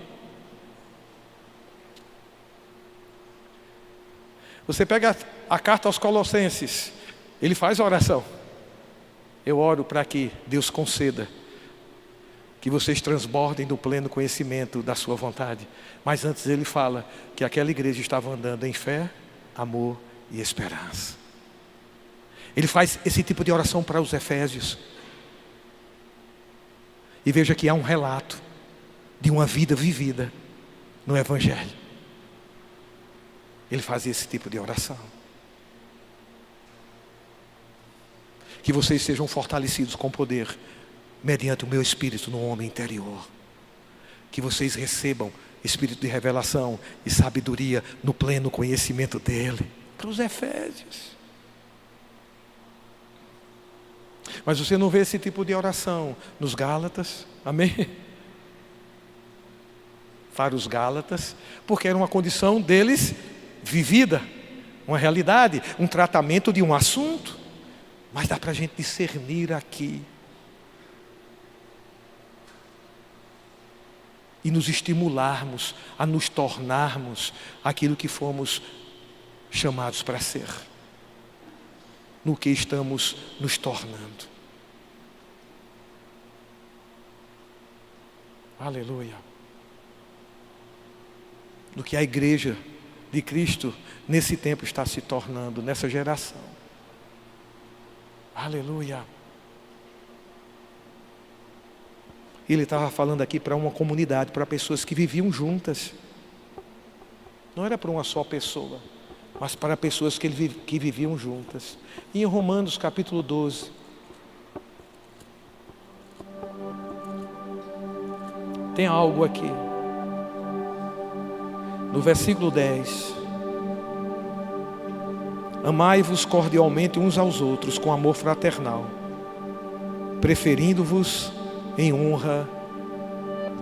Você pega a carta aos Colossenses, ele faz a oração: eu oro para que Deus conceda que vocês transbordem do pleno conhecimento da sua vontade. Mas antes ele fala que aquela igreja estava andando em fé, amor e esperança. Ele faz esse tipo de oração para os Efésios. E veja que há um relato de uma vida vivida no Evangelho. Ele fazia esse tipo de oração. Que vocês sejam fortalecidos com poder, mediante o meu Espírito no homem interior. Que vocês recebam Espírito de revelação e sabedoria no pleno conhecimento dEle. Para os Efésios. Mas você não vê esse tipo de oração nos Gálatas, amém? Para os Gálatas, porque era uma condição deles vivida, uma realidade, um tratamento de um assunto. Mas dá para a gente discernir aqui e nos estimularmos a nos tornarmos aquilo que fomos chamados para ser, no que estamos nos tornando. Aleluia. No que a igreja de Cristo nesse tempo está se tornando, nessa geração. Aleluia. Ele estava falando aqui para uma comunidade, para pessoas que viviam juntas. Não era para uma só pessoa, mas para pessoas que viviam juntas. E em Romanos capítulo 12, tem algo aqui. No versículo 10. Amai-vos cordialmente uns aos outros com amor fraternal, preferindo-vos em honra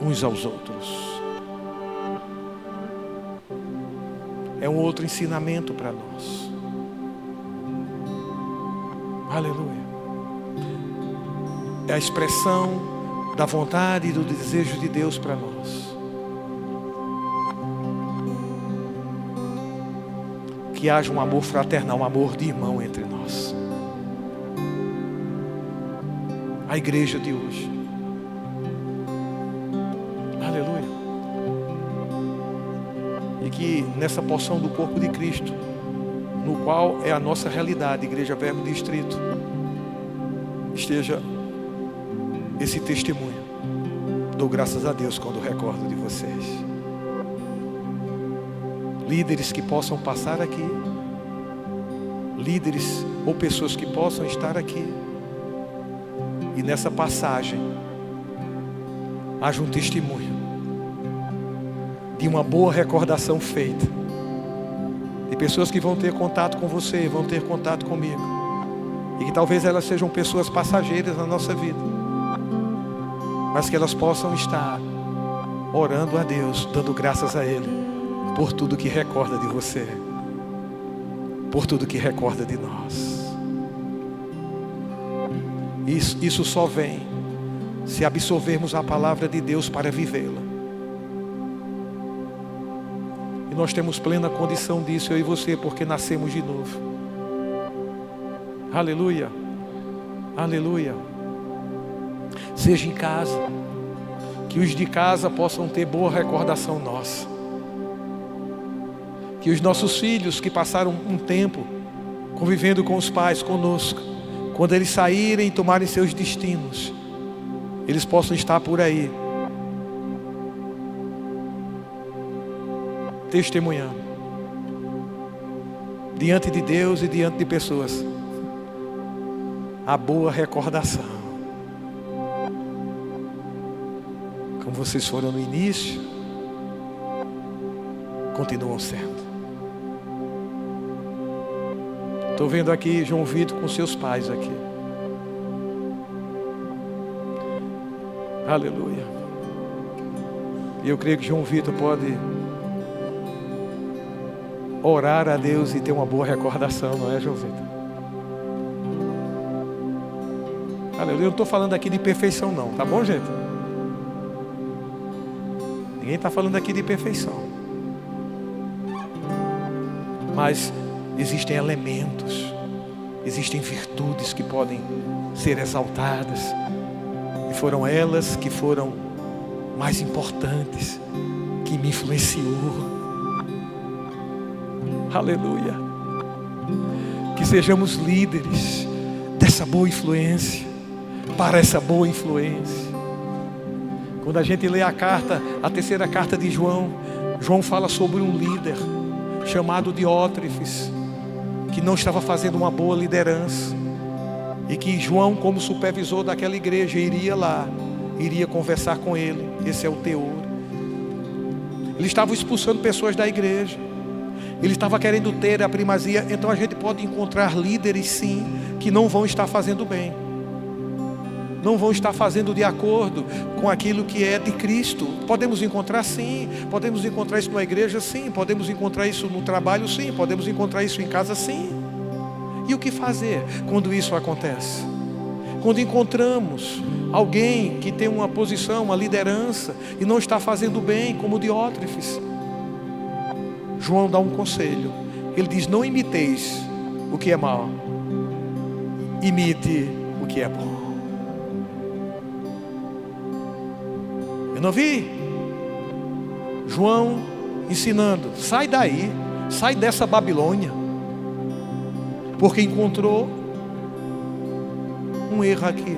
uns aos outros. É um outro ensinamento para nós. Aleluia. É a expressão da vontade e do desejo de Deus para nós. Que haja um amor fraternal, um amor de irmão entre nós. A igreja de hoje. Aleluia. E que nessa porção do corpo de Cristo, no qual é a nossa realidade, Igreja Verbo Distrito, esteja esse testemunho. Dou graças a Deus quando recordo de vocês. Líderes que possam passar aqui, líderes ou pessoas que possam estar aqui, e nessa passagem haja um testemunho de uma boa recordação feita, de pessoas que vão ter contato com você, vão ter contato comigo, e que talvez elas sejam pessoas passageiras na nossa vida, mas que elas possam estar orando a Deus, dando graças a Ele por tudo que recorda de você, por tudo que recorda de nós. Isso só vem se absorvermos a palavra de Deus para vivê-la. E nós temos plena condição disso, eu e você, porque nascemos de novo. Aleluia, aleluia. Seja em casa, que os de casa possam ter boa recordação nossa. Que os nossos filhos que passaram um tempo convivendo com os pais, conosco, quando eles saírem e tomarem seus destinos, eles possam estar por aí, testemunhando, diante de Deus e diante de pessoas, a boa recordação. Como vocês foram no início, continuam sendo. Estou vendo aqui João Vitor com seus pais aqui. Aleluia. E eu creio que João Vitor pode orar a Deus e ter uma boa recordação, não é, João Vitor? Aleluia. Eu não estou falando aqui de perfeição não, tá bom, gente? Ninguém está falando aqui de perfeição. Mas existem elementos, existem virtudes que podem ser exaltadas, e foram elas que foram mais importantes, que me influenciou. Aleluia. Que sejamos líderes dessa boa influência, para essa boa influência. Quando a gente lê a terceira carta de João, João fala sobre um líder chamado Diótrefes, que não estava fazendo uma boa liderança, e que João, como supervisor daquela igreja, iria lá, iria conversar com ele. Esse é o teor. Ele estava expulsando pessoas da igreja, ele estava querendo ter a primazia. Então a gente pode encontrar líderes sim, que não vão estar fazendo bem, não vão estar fazendo de acordo com aquilo que é de Cristo. Podemos encontrar sim, podemos encontrar isso na igreja sim, podemos encontrar isso no trabalho sim, podemos encontrar isso em casa sim. E o que fazer quando isso acontece? Quando encontramos alguém que tem uma posição, uma liderança, e não está fazendo bem, como Diótrefes, João dá um conselho. Ele diz: não imiteis o que é mal, imite o que é bom. Eu não vi João ensinando: sai daí, sai dessa Babilônia, porque encontrou um erro aqui,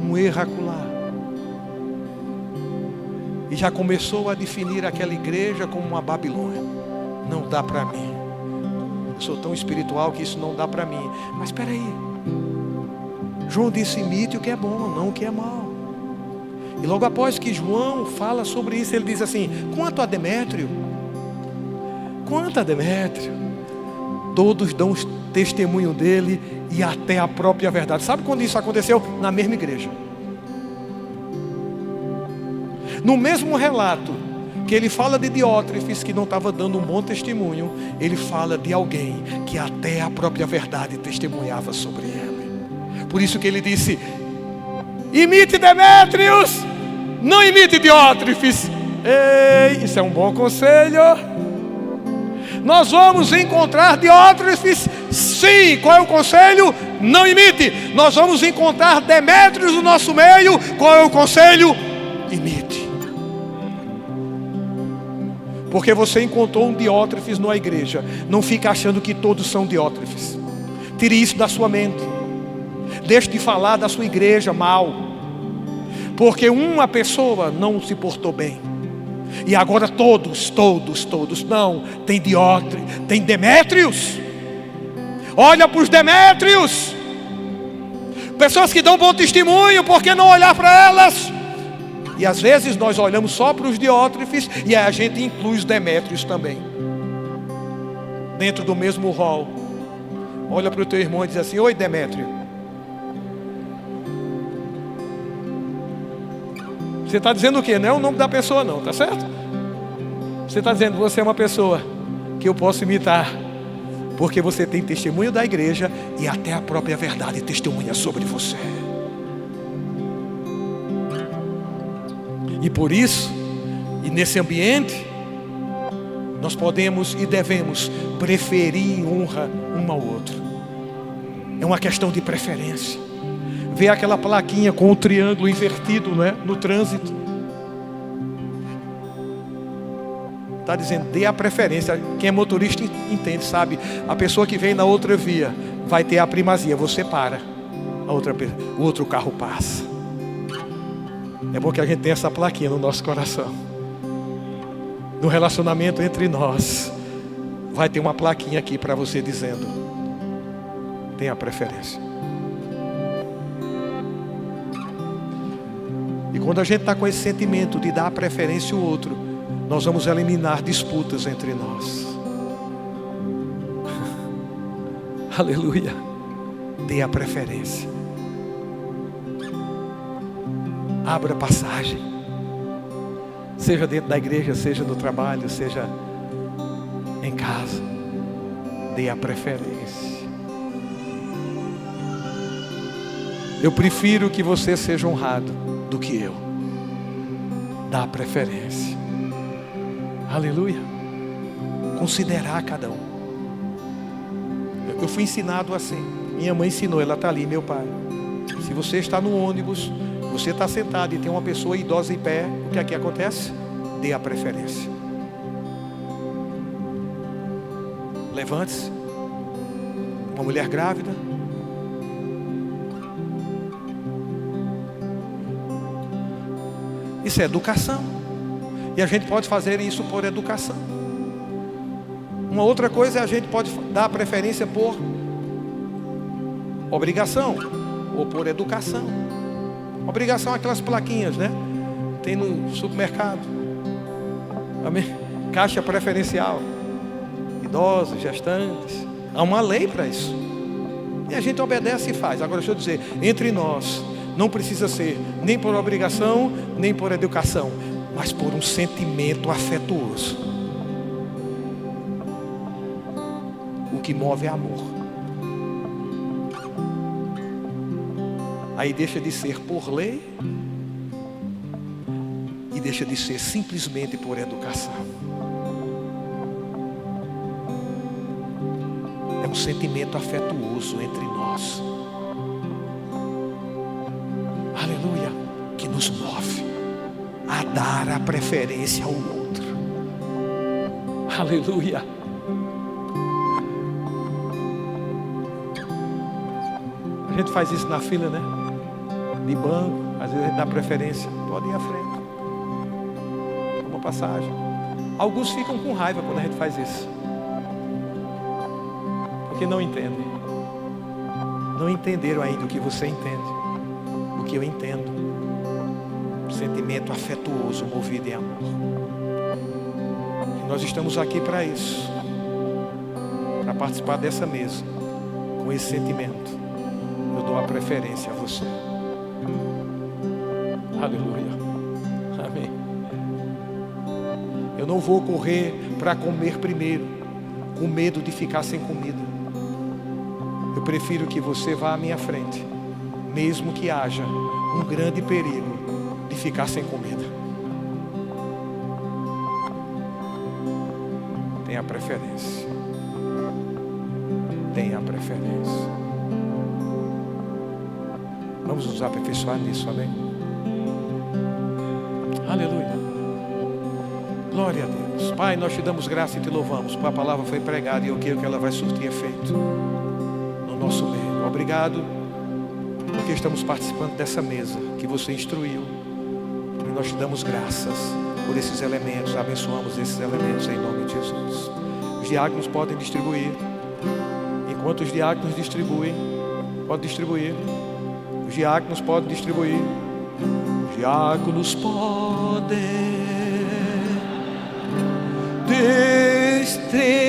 um erro acolá. e já começou a definir aquela igreja como uma Babilônia. Não dá para mim. Eu sou tão espiritual que isso não dá para mim. Mas espera aí. João disse: imite o que é bom, não o que é mal. E logo após que João fala sobre isso, ele diz assim: quanto a Demétrio, todos dão testemunho dele e até a própria verdade. Sabe quando isso aconteceu? Na mesma igreja. No mesmo relato que ele fala de Diótrefes, que não estava dando um bom testemunho, ele fala de alguém que até a própria verdade testemunhava sobre ele. Por isso que ele disse: imite Demétrios, não imite Diótrefes. Ei, isso é um bom conselho. Nós vamos encontrar Diótrefes, sim. Qual é o conselho? Não imite. Nós vamos encontrar Demétrios no nosso meio. Qual é o conselho? Imite. Porque você encontrou um Diótrefes na igreja, não fica achando que todos são Diótrefes. Tire isso da sua mente. Deixe de falar da sua igreja mal, porque uma pessoa não se portou bem e agora todos, não, tem Diótrefes, tem Demétrios. Olha para os Demétrios, pessoas que dão bom testemunho, por que não olhar para elas? E às vezes nós olhamos só para os Diótrefes e a gente inclui os Demétrios também dentro do mesmo rol. Olha para o teu irmão e diz assim: oi, Demétrio. Você está dizendo o quê? Não é o nome da pessoa não, tá certo? Você está dizendo: você é uma pessoa que eu posso imitar, porque você tem testemunho da igreja e até a própria verdade testemunha sobre você. E por isso, e nesse ambiente, nós podemos e devemos preferir em honra um ao outro. É uma questão de preferência. Vê aquela plaquinha com o triângulo invertido, não é? No trânsito. Está dizendo: dê a preferência. Quem é motorista entende, sabe? A pessoa que vem na outra via vai ter a primazia. Você para, o outro carro passa. É bom que a gente tenha essa plaquinha no nosso coração. No relacionamento entre nós, vai ter uma plaquinha aqui para você dizendo: tenha preferência. E quando a gente está com esse sentimento de dar a preferência ao outro, nós vamos eliminar disputas entre nós. Aleluia. Dê a preferência. Abra passagem. Seja dentro da igreja, seja no trabalho, seja em casa. Dê a preferência. Eu prefiro que você seja honrado do que eu. Dá a preferência. Aleluia. Considerar cada um. Eu fui ensinado assim. Minha mãe ensinou, ela está ali, meu pai. Se você está no ônibus, você está sentado e tem uma pessoa idosa em pé, o que aqui acontece? Dê a preferência. Levante-se. Uma mulher grávida. Isso é educação. E a gente pode fazer isso por educação. Uma outra coisa é a gente pode dar preferência por obrigação ou por educação. Obrigação é aquelas plaquinhas, né? Tem no supermercado. Amém? Caixa preferencial. Idosos, gestantes. Há uma lei para isso. E a gente obedece e faz. Agora deixa eu dizer, entre nós, não precisa ser nem por obrigação, nem por educação, mas por um sentimento afetuoso. O que move é amor. Aí deixa de ser por lei e deixa de ser simplesmente por educação. É um sentimento afetuoso entre nós. Aleluia. Que nos move a dar a preferência ao outro. Aleluia. A gente faz isso na fila, né? De banco, às vezes a gente dá preferência. Pode ir à frente. uma passagem. Alguns ficam com raiva quando a gente faz isso, porque não entendem. Não entenderam ainda o que você entende, o que eu entendo. Sentimento afetuoso, movido em amor. E nós estamos aqui para isso, para participar dessa mesa com esse sentimento. Eu dou a preferência a você. Aleluia. Amém. Eu não vou correr para comer primeiro, com medo de ficar sem comida. Eu prefiro que você vá à minha frente, mesmo que haja um grande perigo de ficar sem comida. Tenha preferência. Tenha preferência. Vamos nos aperfeiçoar nisso, amém? Aleluia. Glória a Deus. Pai, nós te damos graça e te louvamos. A palavra foi pregada e eu quero que ela vai surtir efeito no nosso meio. Obrigado, porque estamos participando dessa mesa que você instruiu. E nós te damos graças por esses elementos. Abençoamos esses elementos em nome de Jesus. Os diáconos podem distribuir. Enquanto os diáconos distribuem, pode distribuir. Os diáconos podem distribuir. Os diáconos podem distribuir.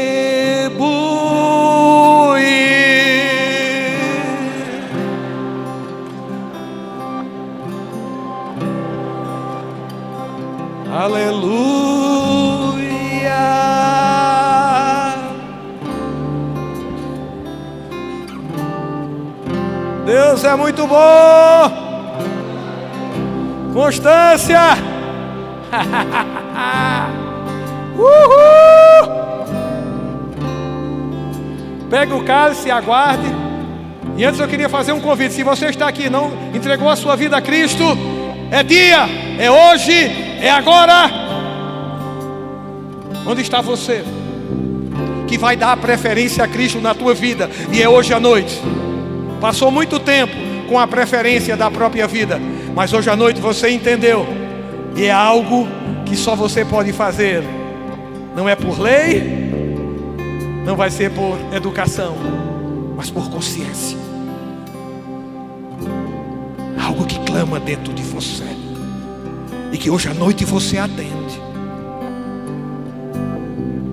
Aleluia. Deus é muito bom. Constância. Uhul. Pegue o cálice e aguarde. E antes eu queria fazer um convite. Se você está aqui e não entregou a sua vida a Cristo, é dia, é hoje, é agora. Onde está você que vai dar a preferência a Cristo na tua vida? E é hoje à noite. Passou muito tempo com a preferência da própria vida, mas hoje à noite você entendeu. E é algo que só você pode fazer. Não é por lei, não vai ser por educação, mas por consciência. Algo que clama dentro de você e que hoje à noite você atende.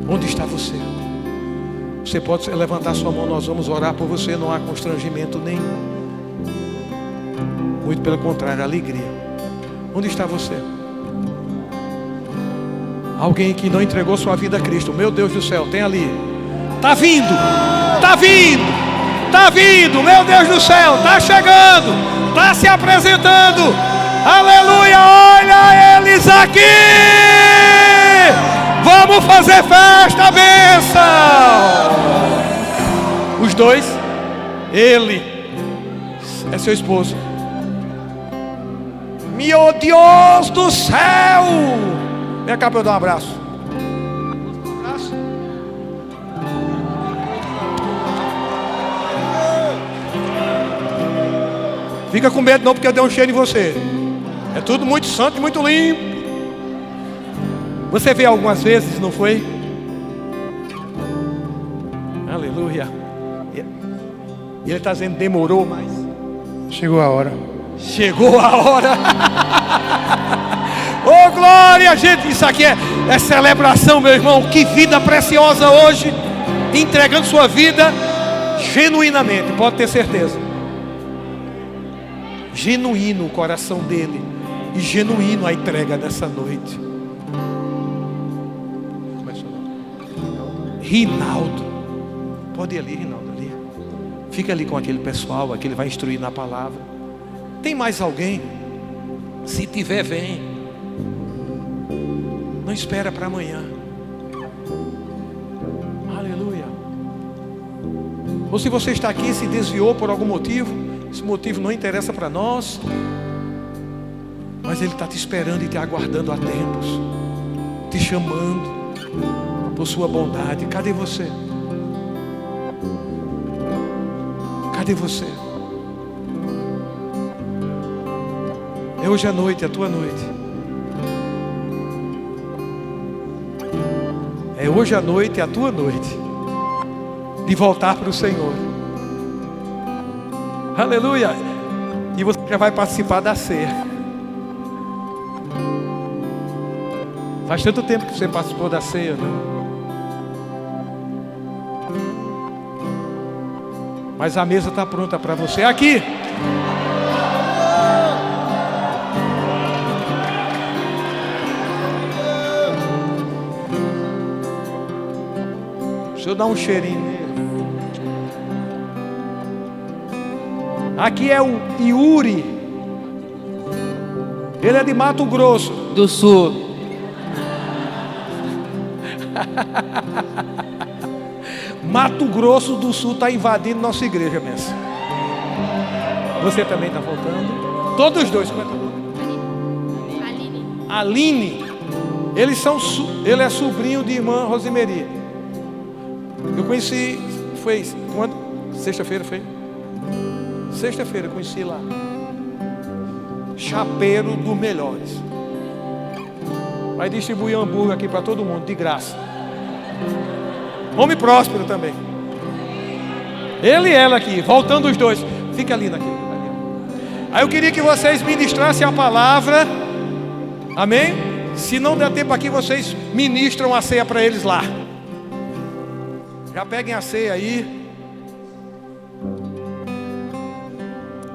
Onde está você? Você pode levantar sua mão, nós vamos orar por você. Não há constrangimento nenhum. Muito pelo contrário, alegria. Onde está você? Alguém que não entregou sua vida a Cristo. Meu Deus do céu, tem ali. Está vindo, está vindo, está vindo. Meu Deus do céu, está chegando, está se apresentando. Aleluia, olha eles aqui. Vamos fazer festa, bênção. Os dois, ele é seu esposo. Meu Deus do céu. Vem cá para eu dar um abraço. Um abraço. Fica com medo não, porque eu dei um cheiro em você. É tudo muito santo e muito limpo. Você veio algumas vezes, não foi? Aleluia. E ele está dizendo, demorou, mas chegou a hora. Chegou a hora. Oh glória, gente, isso aqui é celebração, meu irmão. Que vida preciosa hoje. Entregando sua vida genuinamente, pode ter certeza. Genuíno o coração dele e genuíno a entrega dessa noite. Rinaldo, pode ir ali, Rinaldo, ali. Fica ali com aquele pessoal, aquele vai instruir na palavra. Tem mais alguém? Se tiver, vem. Não espera para amanhã. Aleluia. Ou se você está aqui e se desviou por algum motivo, esse motivo não interessa para nós, mas ele está te esperando e te aguardando há tempos, te chamando por sua bondade. Cadê você? Cadê você? É hoje à noite, a tua noite. É hoje à noite, é a tua noite de voltar para o Senhor. Aleluia. E você já vai participar da ceia. Faz tanto tempo que você participou da ceia, né? Mas a mesa está pronta para você. Aqui. Deixa eu dar um cheirinho nele. Aqui é o Yuri. Ele é de Mato Grosso
do Sul.
Mato Grosso do Sul está invadindo nossa igreja mesmo. Você também está voltando. Todos os dois. Como é que é? Aline. Ele é sobrinho de irmã Rosemary. Eu conheci, foi quando? Sexta-feira foi? Sexta-feira eu conheci lá. Chapeiro dos melhores. Vai distribuir hambúrguer aqui para todo mundo, de graça. Homem próspero também. Ele e ela aqui, voltando os dois. Fica ali naquele. Aí eu queria que vocês ministrassem a palavra. Amém? Se não der tempo aqui, vocês ministram a ceia para eles lá. Já peguem a ceia aí.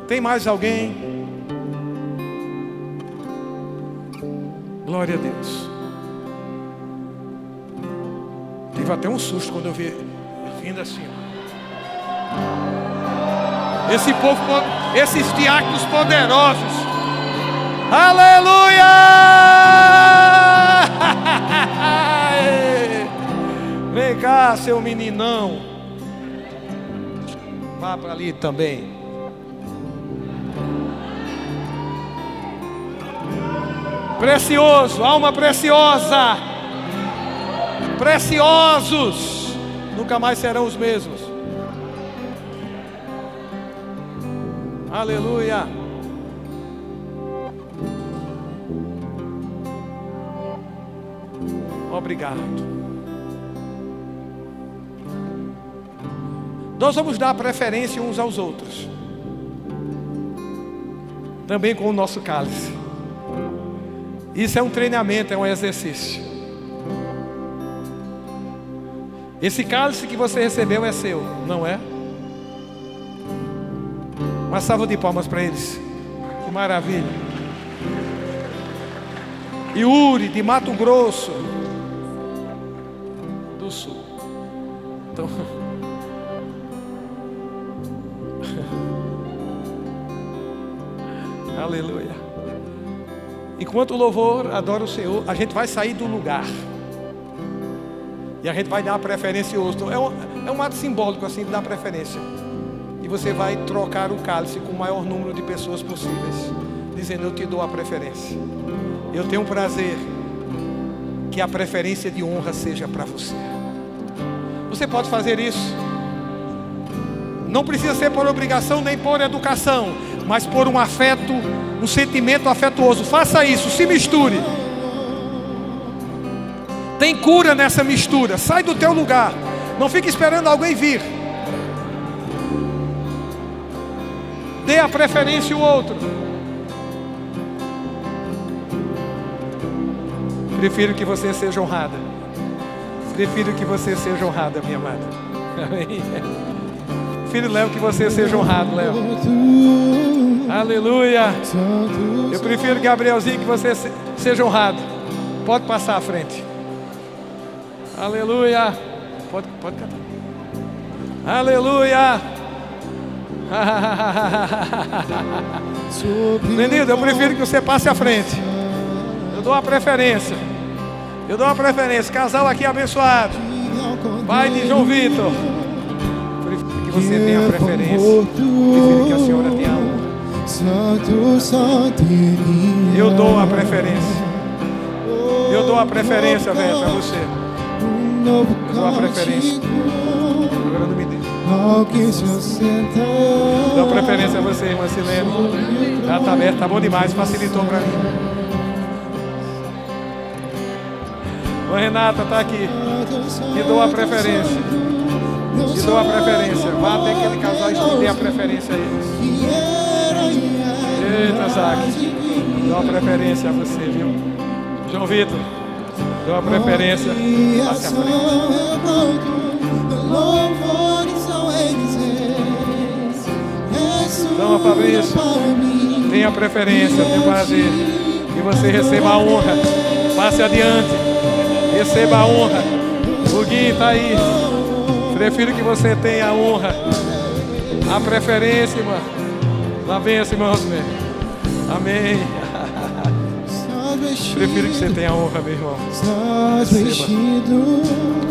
Tem mais alguém? Glória a Deus. Tive até um susto quando eu vi vindo assim. Esse povo, esses diáconos poderosos. Aleluia! Vem cá, seu meninão. Vá para ali também. Precioso, alma preciosa. Preciosos. Nunca mais serão os mesmos. Aleluia. Obrigado. Nós vamos dar preferência uns aos outros. Também com o nosso cálice. Isso é um treinamento, é um exercício. Esse cálice que você recebeu é seu, não é? Uma salva de palmas para eles. Que maravilha. Yuri, de Mato Grosso do Sul. Então... Aleluia. Enquanto o louvor adora o Senhor, a gente vai sair do lugar. E a gente vai dar preferência ao outro. É um ato simbólico assim de dar preferência. E você vai trocar o cálice com o maior número de pessoas possíveis, dizendo: eu te dou a preferência. Eu tenho um prazer que a preferência de honra seja para você. Você pode fazer isso. Não precisa ser por obrigação nem por educação, mas por um afeto, um sentimento afetuoso. Faça isso, se misture. Tem cura nessa mistura. Sai do teu lugar. Não fique esperando alguém vir. Dê a preferência ao outro. Prefiro que você seja honrada. Prefiro que você seja honrada, minha amada. Amém. Filho Léo, que você seja honrado, Léo. Aleluia. Eu prefiro, Gabrielzinho, que você seja honrado. Pode passar à frente. Aleluia. Pode cantar. Aleluia. Menino, eu prefiro que você passe à frente. Eu dou a preferência. Eu dou a preferência. Casal aqui abençoado. Pai de João Vitor. Prefiro que você tenha a preferência. Prefiro que a senhora tenha a honra. Eu dou a preferência. Eu dou a preferência, velho, para você. Eu dou a preferência. Agora não me deixe. Dou a preferência a você, irmã Silene. Já está aberto, tá bom demais, facilitou para mim. Ô Renata, está aqui. Te dou a preferência. Te dou a preferência. Vá até aquele casal e dê a preferência a eles. Eita, Zac. Dou a preferência a você, viu? João Vitor, dou a preferência. Passe à frente. Então, Fabrício, tenha preferência, tenha prazer. Que você receba a honra. Passe adiante. Receba a honra. O Gui está aí. Prefiro que você tenha a honra. A preferência, irmã. Na bênção, irmãos. Amém. Prefiro que você tenha a honra, meu irmão. Receba.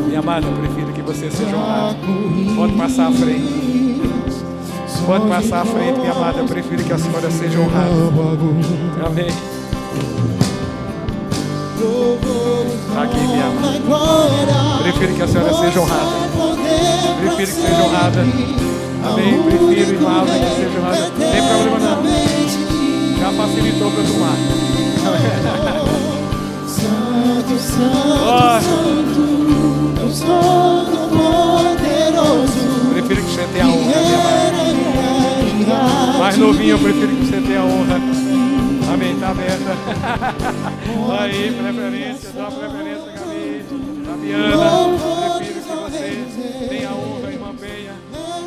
Minha amada, prefiro que você seja honrado. Pode passar à frente. Pode passar à frente, minha amada. Eu prefiro que a senhora seja honrada. Amém. Aqui, minha amada. Prefiro que a senhora seja honrada. Prefiro que seja honrada. Amém. Prefiro, irmã Alda, que seja honrada. Não tem problema não. Já facilitou para eu tomar.
Santo, Santo, Santo, Deus Todo-Poderoso.
Prefiro que você tenha a honra, minha amada. Mais novinho, eu prefiro que você tenha a honra. Amém, tá aberta. Aí, preferência, dá uma preferência, Gabi. Fabiana, prefiro que você tenha a honra, irmã Penha.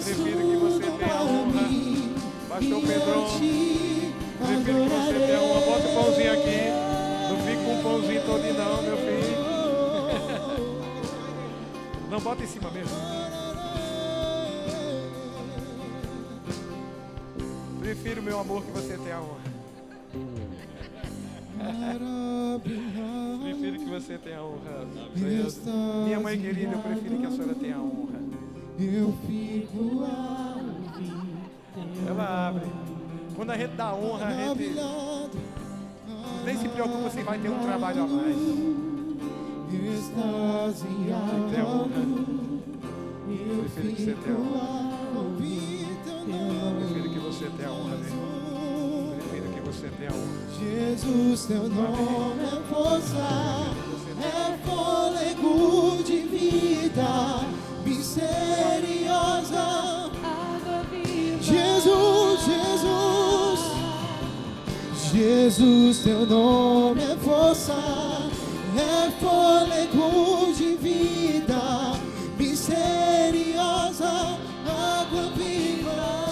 Prefiro que você tenha a honra. Pastor Pedrão, prefiro que você tenha a honra. Bota o pãozinho aqui. Não fica com um pãozinho todo não, meu filho. Não, bota em cima mesmo. Prefiro, meu amor, que você tenha a honra. Prefiro que você tenha a honra. Minha mãe querida, eu prefiro que a senhora tenha a honra. Ela abre. Quando a gente dá honra, a gente nem se preocupa se vai ter um trabalho a mais. Tem a honra. Prefiro que você tenha a honra. Prefiro que você tenha a honra, meu irmão. Prefiro que você tenha a honra.
Jesus, teu nome é força, é fôlego de vida, misteriosa. Jesus, Jesus, Jesus, teu nome é força, é fôlego de vida, misteriosa, água viva.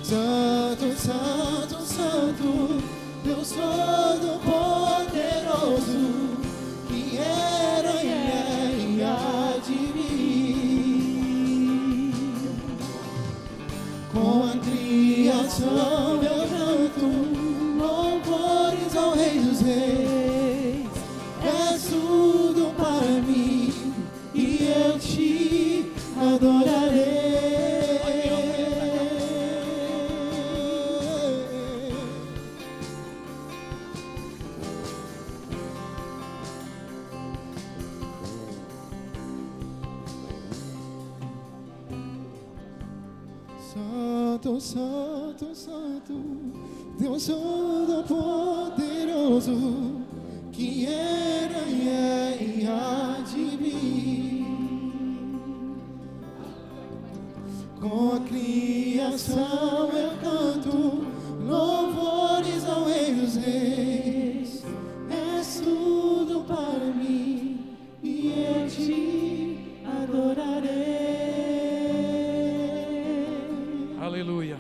Santo, Santo, Santo, Deus Todo-Poderoso, que era e há de vir. Com a criação eu canto louvores ao Rei dos Reis. És tudo para mim e eu te adorarei. Santo, Santo, Santo, Deus Todo-Poderoso, que era e há de vir. Com a criação eu canto louvores ao Rei dos Reis. És tudo para mim e eu te adorarei.
Aleluia.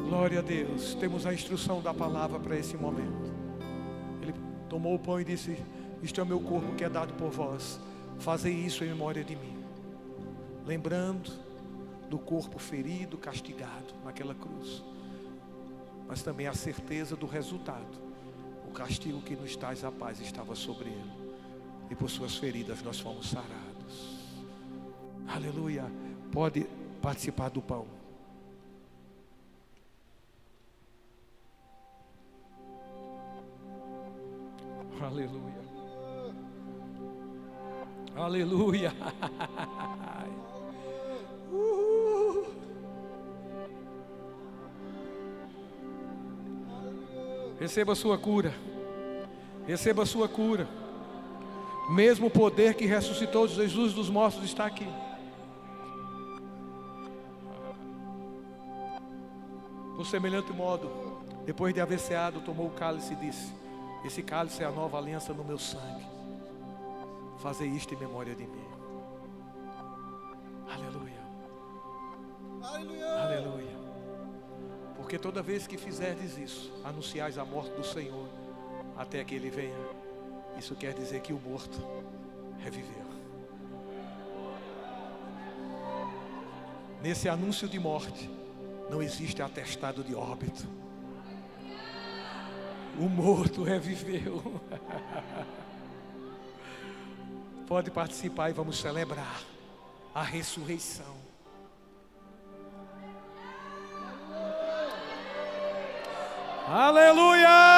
Glória a Deus. Temos a instrução da palavra para esse momento. Ele tomou o pão e disse: isto é o meu corpo que é dado por vós. Fazei isso em memória de mim. Lembrando do corpo ferido, castigado naquela cruz. Mas também a certeza do resultado. O castigo que nos traz a paz estava sobre ele. E por suas feridas nós fomos sarados. Aleluia. Pode participar do pão. Aleluia. Aleluia. Receba a sua cura. Receba a sua cura. Mesmo o poder que ressuscitou Jesus dos mortos está aqui. Por semelhante modo, depois de haver ceado, tomou o cálice e disse: esse cálice é a nova aliança no meu sangue. Fazei isto em memória de mim. Aleluia.
Aleluia.
Aleluia. Porque toda vez que fizerdes isso, anunciais a morte do Senhor até que Ele venha. Isso quer dizer que o morto reviveu. Nesse anúncio de morte, não existe atestado de óbito. O morto reviveu. Pode participar e vamos celebrar a ressurreição. Aleluia!